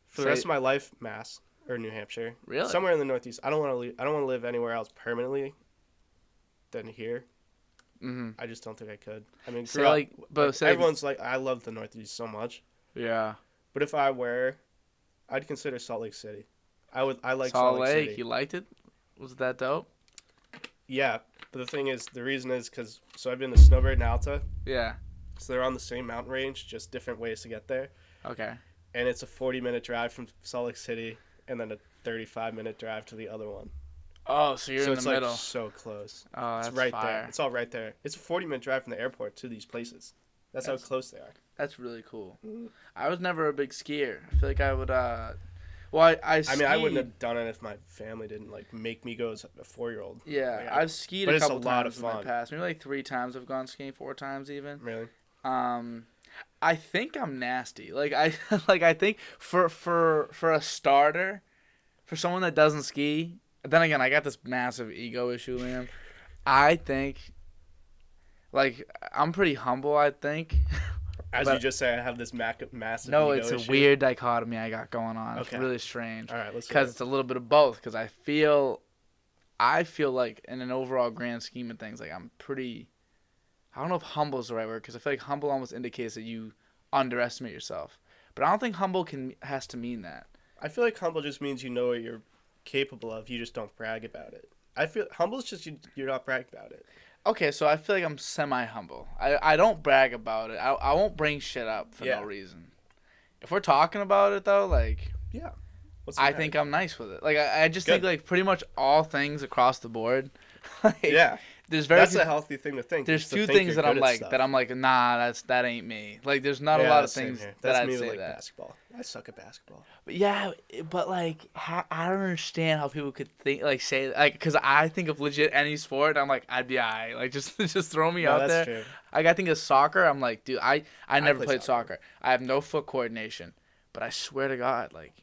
For the rest of my life, Mass or New Hampshire. Really? Somewhere in the Northeast. I don't want to leave. I don't want to live anywhere else permanently than here. Mm-hmm. I just don't think I could. I mean, Say like, but say everyone's like, I love the Northeast so much. yeah. But if I were, I'd consider Salt Lake City. I like Salt Salt Lake. Lake City. You liked it? Was that dope? Yeah, but the thing is, the reason is because I've been to Snowbird and Alta, Yeah. so they're on the same mountain range, just different ways to get there. Okay. And it's a 40-minute drive from Salt Lake City, and then a 35-minute drive to the other one. Oh, so you're So in it's the like middle. so close. Oh, that's It's right fire. there. It's all right there. It's a 40-minute drive from the airport to these places. That's how close they are. That's really cool. Mhm. I was never a big skier. I feel like I would. Well, I skied. I mean, I wouldn't have done it if my family didn't like make me go as a 4-year-old. Yeah, Like, I've skied but a it's a couple lot times of in my fun. past. Maybe like 3 times I've gone skiing, 4 times even. Really? I think I'm nasty. Like I like I think for a starter, for someone that doesn't ski. Then again, I got this massive ego issue, Liam. I think, like, I'm pretty humble. I think. As But- you just say, I have this massive. No, ego it's a issue. weird dichotomy I got going on. Okay. It's really strange. All right, let's. Because it's a little bit of both. Because I feel like in an overall grand scheme of things, like I'm pretty. I don't know if humble is the right word because I feel like humble almost indicates that you underestimate yourself. But I don't think humble has to mean that. I feel like humble just means you know what you're capable of. You just don't brag about it. I feel humble is just you're not bragging about it. Okay, so I feel like I'm semi-humble. I don't brag about it. I won't bring shit up for Yeah. no reason. If we're talking about it though, like Yeah. What's the I matter? think I'm nice with it. Like I just Good. think like pretty much all things across the board. Like, Yeah. There's very That's few, a healthy thing to think. there's is to few think things you're that I'm good at like stuff. nah, that ain't me. Like there's not a Yeah, lot of same things here. that That's I'd me say with like that. basketball. I suck at basketball. But yeah, but like I don't understand how people could think like say like because I think of legit any sport I'm like I'd be alright. Like just throw me No, out that's there. true. Like I think of soccer, I'm like, dude, I never play played soccer. soccer. I have no foot coordination, but I swear to God, like,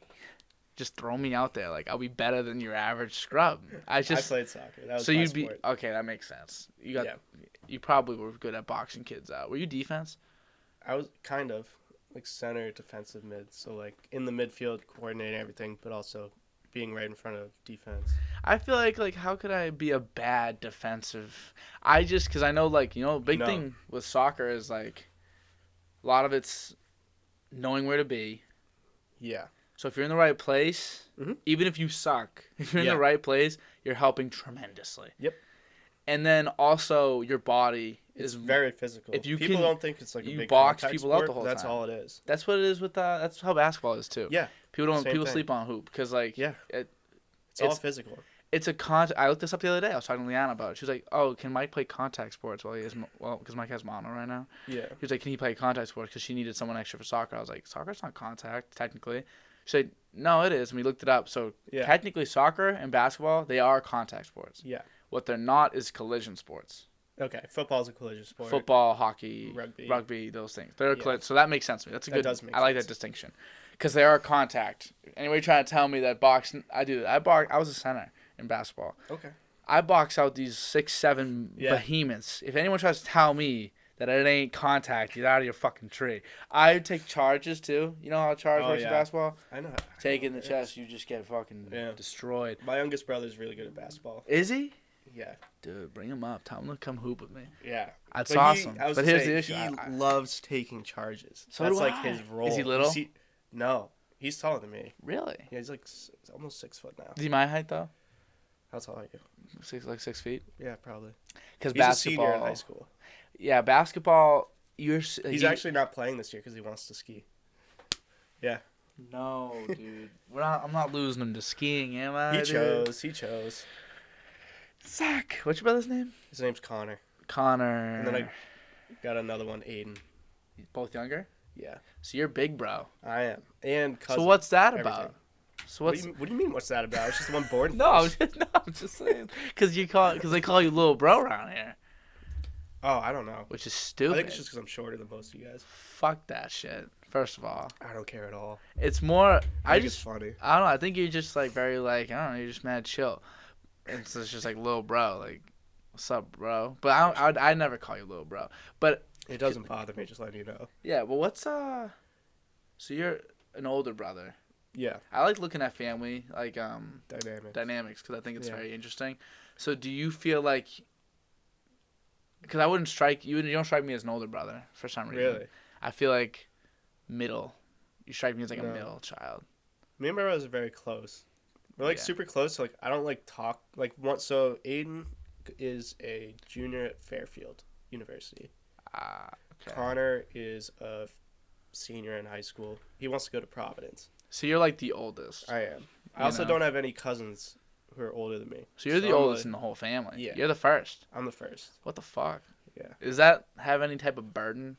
just throw me out there. Like I'll be better than your average scrub. I I just played soccer. That was so my you'd be sport. okay. That makes sense. Yeah. You probably were good at boxing kids out. Were you defense? I was kind of like center defensive mid, so like in the midfield coordinating everything, but also being right in front of defense. I feel like how could I be a bad defensive? I just because I know like big No. thing with soccer is like a lot of it's knowing where to be. Yeah. So if you're in the right place, Mhm. even if you suck, if you're in Yeah. the right place, you're helping tremendously. Yep. And then also your body It's is very physical. if you people can- don't think it's like a you big box contact people out sport, the whole that's time. all it is. That's what it is with that's how basketball is too. Yeah. People Same thing. sleep on hoop because like Yeah. it, It's all It's- physical. it's a I looked this up the other day. I was talking to Leanna about it. She was like, "Oh, can Mike play contact sports while he is because Mike has mono right now?" Yeah. He was like, "Can he play contact sports?" Because she needed someone extra for soccer. I was like, "Soccer's not contact technically." She said, no, it is. And we looked it up. So Yeah. technically soccer and basketball, they are contact sports. Yeah. What they're not is collision sports. Okay. Football's a collision sport. Football, hockey, Rugby. rugby, those things. They're Yeah. so that makes sense to me. That's a That good. does make I like sense. that distinction, because they are contact. Anybody trying to tell me that boxing? I do. I was a center in basketball. Okay. I box out these 6'7" Yeah. behemoths. If anyone tries to tell me that it ain't contact, get out of your fucking tree. I take charges too. You know how a charge works in basketball? I know. Take in the chest, you just get fucking destroyed. My youngest brother's really good at basketball. Is he? Yeah. Dude, bring him up. Tell him to come hoop with me. Yeah. That's awesome. I was but gonna here's say, the issue. He loves taking charges. So that's do like I. his role. Is he little? No. He's taller than me. Really? Yeah, he's like almost 6 foot now. Is he my height though? How tall are you? 6 feet. Yeah, probably. Because He's basketball. a senior in high school. Yeah, basketball. He's actually not playing this year because he wants to ski. Yeah. No, dude. I'm not losing him to skiing, am I? He chose. Zach. What's your brother's name? His name's Connor. Connor. And then I got another one, Aiden. Both younger? Yeah. So you're big, bro. I am. And cousin. So what's that everything. about? So What do you mean? What's that about? It's just the one born. No, I'm first. just saying. Because they call you little bro around here, Oh, I don't know. which is I stupid. think it's just because I'm shorter than most of you guys. Fuck that shit. First of all, I don't care at all. it's more. I think it's funny. I don't know. I think you're just like very like I don't know. You're just mad chill. And so it's just like little bro, like what's up, bro? But I never call you little bro. But It doesn't bother me. Just letting you know. yeah. But what's So you're an older brother. Yeah. I like looking at family like Dynamics. because I think it's Yeah. very interesting. So do you feel like? Because I wouldn't strike you. You don't strike me as an older brother for some reason. Really? I feel like middle. You strike me as like No. a middle child. Me and my brothers are very close. We're like Yeah. super close. So, like I don't like talk like once. So Aiden is a junior at Fairfield University. Okay. Connor is a senior in high school. He wants to go to Providence. So you're like the oldest. I am. I You also know. don't have any cousins who are older than me. So you're the I'm oldest in the whole family. Yeah. You're the first. I'm the first. What the fuck? Yeah. Does that have any type of burden?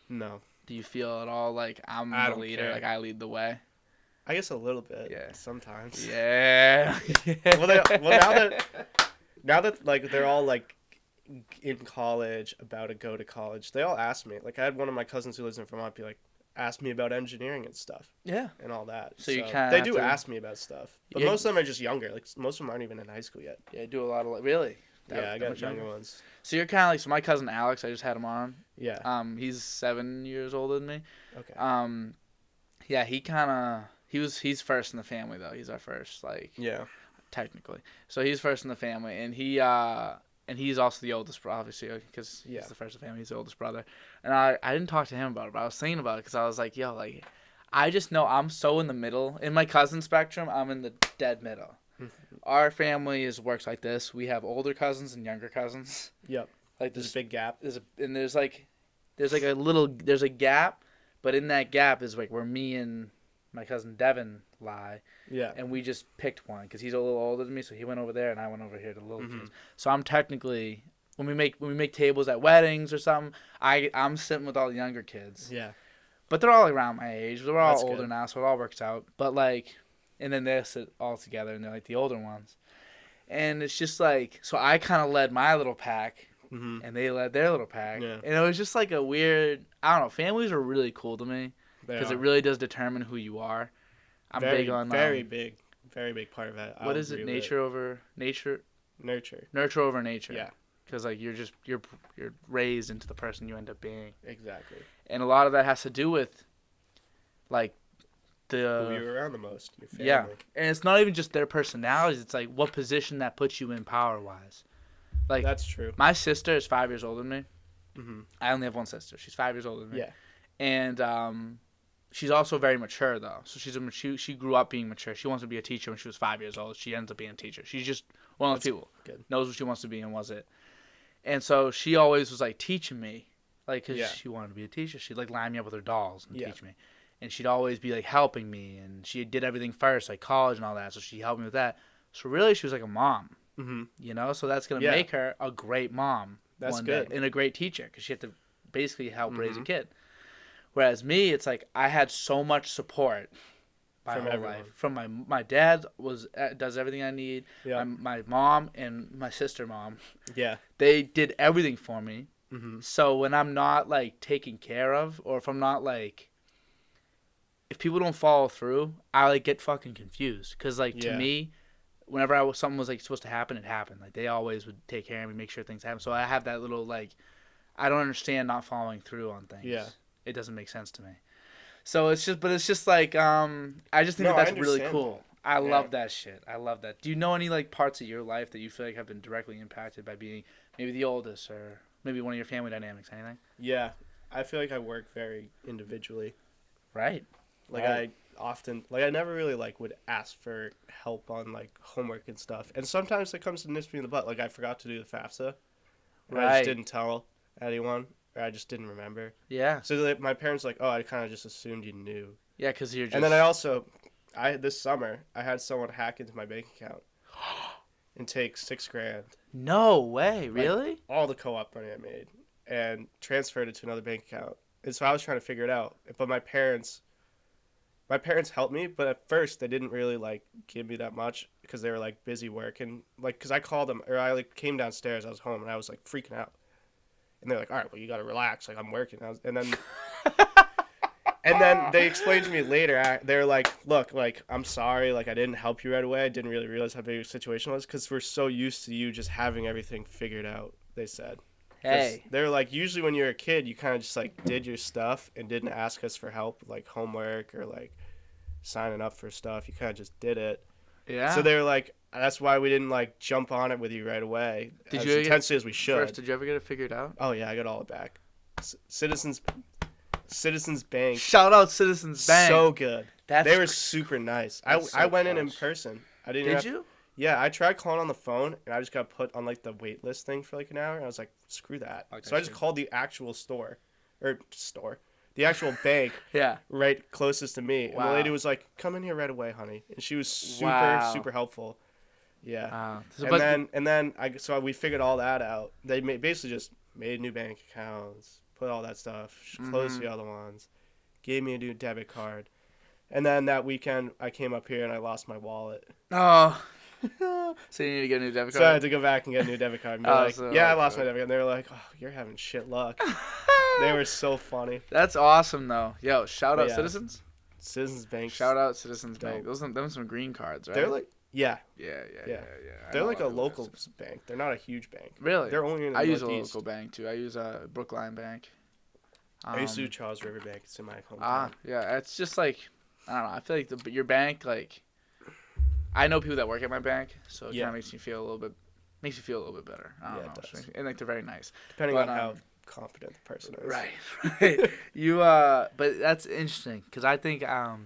No. Do you feel at all like I'm I the don't leader, care. like I lead the way? I guess a little bit. Yeah. Sometimes. Yeah. Well, now that like they're all like in college, about to go to college, they all ask me. Like I had one of my cousins who lives in Vermont be like, ask me about engineering and stuff Yeah. and all that. So you kinda they have do to- ask me about stuff, but Yeah. most of them are just younger. Like most of them aren't even in high school yet. Yeah, I do a lot of really. Yeah, I got much younger ones. So you're kind of like my cousin Alex. I just had him on. Yeah. He's 7 years older than me. Okay. Yeah, he's first in the family though. He's our first, like Yeah. technically. So he's first in the family, and he's also the oldest, obviously, because Yeah. he's the first in the family. He's the oldest brother. And I didn't talk to him about it, but I was thinking about it because I was like, yo, like, I just know I'm so in the middle. In my cousin spectrum, I'm in the dead middle. Our family works like this. We have older cousins and younger cousins. Yep. Like There's a big gap. there's a gap, but in that gap is like where me and my cousin Devin lie, Yeah. and we just picked one because he's a little older than me, so he went over there and I went over here to the little Mhm. kids. So I'm technically when we make tables at weddings or something, I'm sitting with all the younger kids, Yeah. but they're all around my age. They're all That's older good. now, so it all works out. But like, and then they sit all together and they're like the older ones, and it's just like so I kind of led my little pack. Mm-hmm. And they led their little pack. Yeah. And it was just like a weird, I don't know, families are really cool to me because it really does determine who you are. I'm very, big on very big part of that. what is it? Nature over nature, Nurture. nurture over nature. Yeah. Because like you're raised into the person you end up being, Exactly. and a lot of that has to do with like Who you're around the most. Your family. yeah, and it's not even just their personalities. It's like what position that puts you in power wise. Like That's true. my sister is 5 years older than me. Mm-hmm. I only have one sister. She's 5 years older than me. Yeah. And she's also very mature though. So she grew up being mature. She wants to be a teacher when she was 5 years old. She ends up being a teacher. She's just one of those people. Good. Knows what she wants to be and was it. And so she always was like teaching me, like because Yeah. she wanted to be a teacher. She'd like line me up with her dolls and Yeah. teach me. And she'd always be like helping me. And she did everything first, like college and all that. So she helped me with that. So really, she was like a mom. Mm-hmm. You know, so that's gonna Yeah. make her a great mom. That's one good. day, and a great teacher because she had to basically help raise a Mhm. kid. Whereas me, it's like I had so much support my from whole everyone. life. From my dad does everything I need. Yeah. My mom and my sister mom, Yeah. they did everything for me. Mm-hmm. So when I'm not like taken care of, or if I'm not like, if people don't follow through, I like get fucking confused. Cause like to Yeah. me, whenever something was like supposed to happen, it happened. Like they always would take care of me, make sure things happen. So I have that little like, I don't understand not following through on things. Yeah. It doesn't make sense to me. So it's just like, I just think No, that I that's really understand cool. that. I Yeah. love that shit. I love that. Do you know any like parts of your life that you feel like have been directly impacted by being maybe the oldest or maybe one of your family dynamics? Anything? Yeah. I feel like I work very individually. Right. Like Right. I never really like would ask for help on like homework and stuff. And sometimes it comes to nips me in the butt. Like I forgot to do the FAFSA, and I just Right. didn't tell anyone, or I just didn't remember. Yeah. So like, my parents were like, oh, I kind of just assumed you knew. Yeah. Because you're just. And then I also, this summer I had someone hack into my bank account and take $6,000, No way. like Really? all the co-op money I made, and transferred it to another bank account. And so I was trying to figure it out, but my parents helped me, but at first they didn't really like give me that much because they were like busy working. Like, cause I called them, or I like came downstairs. I was home and I was like freaking out, and they're like, "All right, well you gotta relax. Like I'm working." And then they explained to me later. They're like, "Look, like I'm sorry. Like I didn't help you right away. I didn't really realize how big your situation was because we're so used to you just having everything figured out." They said. Because Hey. they're like, usually when you're a kid, you kind of just like did your stuff and didn't ask us for help, with, like homework or like signing up for stuff. You kind of just did it. So Yeah. they were like, that's why we didn't like jump on it with you right away Did as you intensely as we should. First, did you ever get it figured out? Oh yeah, I got all it back. Citizens Bank, Shout out Citizens Bank. so good. That's They were super nice. That's so I went in clutch. person. I didn't. Did you? Yeah, I tried calling on the phone and I just got put on like the wait list thing for like an hour. And I was like, screw that. Okay, So I just sure. called the actual the actual bank Yeah. right closest to me. And the Wow. lady was like, come in here right away, honey. And she was Wow. super helpful. Yeah. Wow. And then we figured all that out. They basically just made new bank accounts, put all that stuff, closed the other ones, gave me a new debit card. And then that weekend I came up here and I lost my wallet. Oh. So you need to get a new debit So I card. had to go back and get a new debit card and be Oh, like, so yeah, I like lost my that. debit card. And they were like, oh, you're having shit luck. They were so funny. That's awesome though. Yo, shout But out yeah, Citizens. Citizens Bank. Shout out Citizens dope. Bank. Those are some green cards, right? They're like, yeah, yeah. I they're know like a lot of local those. bank. They're not a huge bank. Really? They're only in the I use a Northeast. local bank too. I use a Brookline Bank. I used to do Charles River Bank. It's in my hometown. Yeah. It's just like, I don't know. I feel like your bank, like, I know people that work at my bank, so it kind of makes me feel a little bit better. I don't know. It does. And like they're very nice. Depending But, on how confident the person is. Right. You but that's interesting because I think I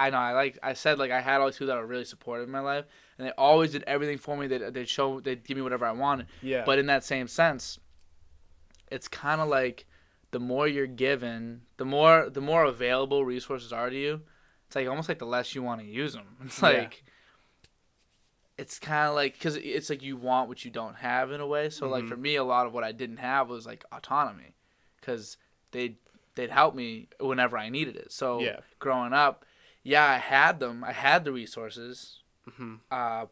know I said like I had all these people that were really supportive in my life and they always did everything for me. They'd give me whatever I wanted. Yeah. But in that same sense, it's kind of like the more you're given, the more available resources are to you. It's like almost like the less you want to use them. It's like it's kind of like because it's like you want what you don't have in a way. So like for me, a lot of what I didn't have was like autonomy, because they'd help me whenever I needed it. So growing up, yeah, I had them. I had the resources,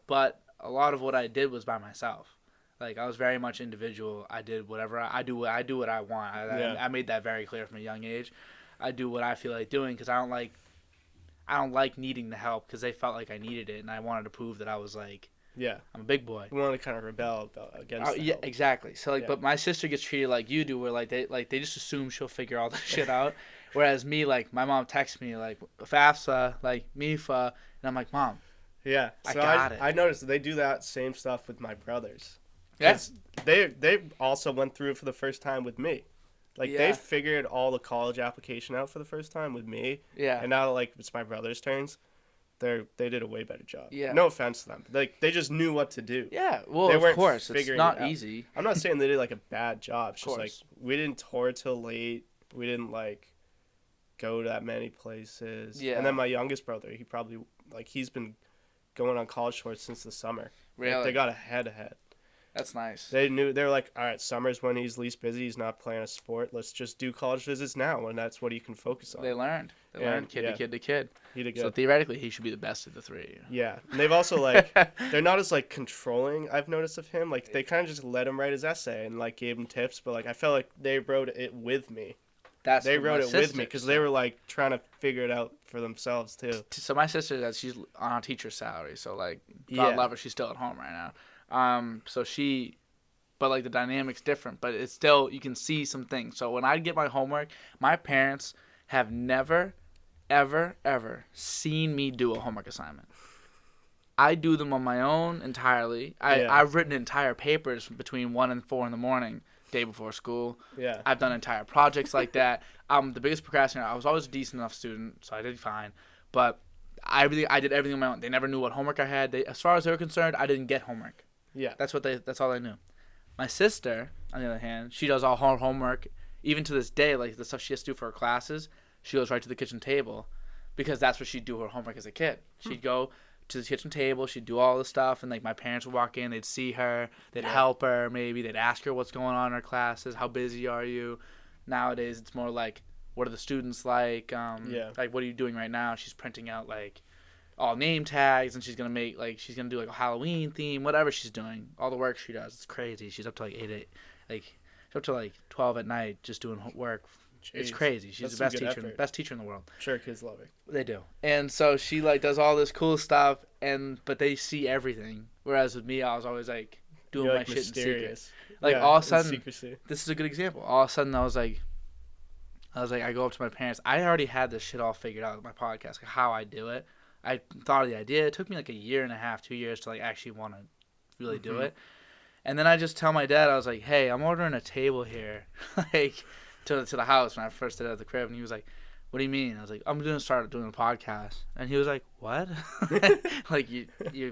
but a lot of what I did was by myself. Like I was very much individual. I did whatever I do what I want. I made that very clear from a young age. I do what I feel like doing because I don't like needing the help because they felt like I needed it and I wanted to prove that I was like, I'm a big boy. We want to kind of rebel against that. Yeah, exactly. So like, but my sister gets treated like you do, where they just assume she'll figure all the shit out, whereas me, like my mom texts me like FAFSA, like MIFA, and I'm like, Mom, yeah, so I got it. I noticed that they do that same stuff with my brothers. Yes, they also went through it for the first time with me. Like they figured all the college application out for the first time with me. Yeah. And now like it's my brother's turns. They did a way better job. Yeah. No offense to them. Like they just knew what to do. Yeah. Well, they of course, it's not easy. I'm not saying they did like a bad job. It's Of just like course. we didn't tour till late. We didn't like go to that many places. Yeah. And then my youngest brother, he's been going on college tours since the summer. Really? Like, they got ahead. That's nice. They were like, all right, summer's when he's least busy. He's not playing a sport. Let's just do college visits now, and that's what he can focus on. They learned kid to kid to kid. He did good. So theoretically, he should be the best of the three. Yeah, and they've also like they're not as like controlling. I've noticed of him. Like they kind of just let him write his essay and like gave him tips, but like I felt like they wrote it with me. They wrote it with me because they were like trying to figure it out for themselves too. So my sister, she's on a teacher's salary, so like God love her, she's still at home right now. So she, but like the dynamic's different, but it's still you can see some things. So when I get my homework, my parents have never, ever seen me do a homework assignment. I do them on my own entirely. I've written entire papers between 1 and 4 in the morning. Day before school. Yeah. I've done entire projects like that. I'm the biggest procrastinator. I was always a decent enough student, so I did fine. But I did everything on my own. They never knew what homework I had. As far as they were concerned, I didn't get homework. Yeah. That's all they knew. My sister, on the other hand, she does all her homework. Even to this day, like the stuff she has to do for her classes, she goes right to the kitchen table because that's where she'd do her homework as a kid. She'd go to the kitchen table, she'd do all this stuff, and like my parents would walk in, they'd see her, they'd help her, maybe they'd ask her what's going on in her classes, how busy are you. Nowadays it's more like, what are the students like, like what are you doing right now. She's printing out like all name tags, and she's gonna do like a Halloween theme, whatever she's doing, all the work she does. It's crazy. She's up to like 8 like she's up to like 12 at night just doing work. Jeez. It's crazy. She's the best teacher in the world. I'm sure kids love her. They do. And so she like does all this cool stuff, but they see everything. Whereas with me, I was always like doing my shit mysterious. In secret. Like all of a sudden, secrecy. This is a good example. All of a sudden, I was like, I go up to my parents. I already had this shit all figured out with my podcast, like how I do it. I thought of the idea. It took me like a year and a half, 2 years to like actually want to really do it. And then I just tell my dad, I was like, hey, I'm ordering a table here, like. To the house when I first did it at the crib, and he was like, what do you mean? I was like, I'm going to start doing a podcast. And he was like, what? Like, you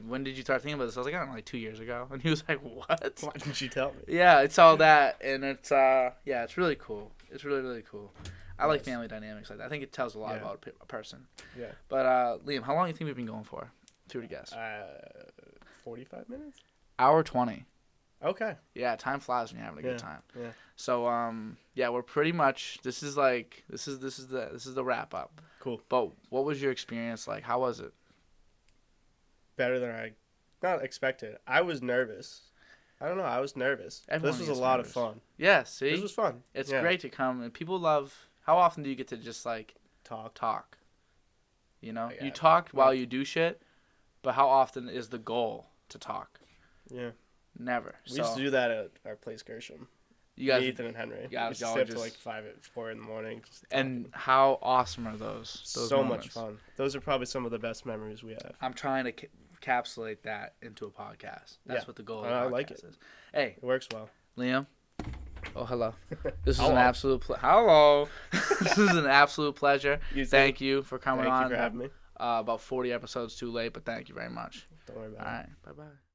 when did you start thinking about this? I was like, I don't know, like 2 years ago. And he was like, what? Why didn't you tell me? Yeah, it's all that, and it's it's really cool. It's really, really cool. I like family dynamics like that. I think it tells a lot about a person. Yeah. But Liam, how long do you think we've been going for? If you were to guess. 45 minutes? Hour 20. Okay. Yeah, time flies when you're having a good time. Yeah. So we're pretty much this is the wrap up. Cool. But what was your experience like? How was it? Better than I not expected. I was nervous. I don't know. I was nervous. Everyone this was a lot of fun. Yeah. See, this was fun. It's great to come, and people love. How often do you get to just like talk? You know, you talk while you do shit, but how often is the goal to talk? Yeah. Never. We used to do that at our place, Gershom. You guys, Ethan and Henry. We used to stay up to like 4 in the morning. And how awesome are those so moments? Much fun. Those are probably some of the best memories we have. I'm trying to encapsulate that into a podcast. That's what the goal of the podcast I like it. is. Hey. It works well. Liam. Oh, hello. This is an absolute hello. This is an absolute pleasure. Thank you for coming on. Thank you for having me. About 40 episodes too late, but thank you very much. Don't worry about it. All right. Bye-bye.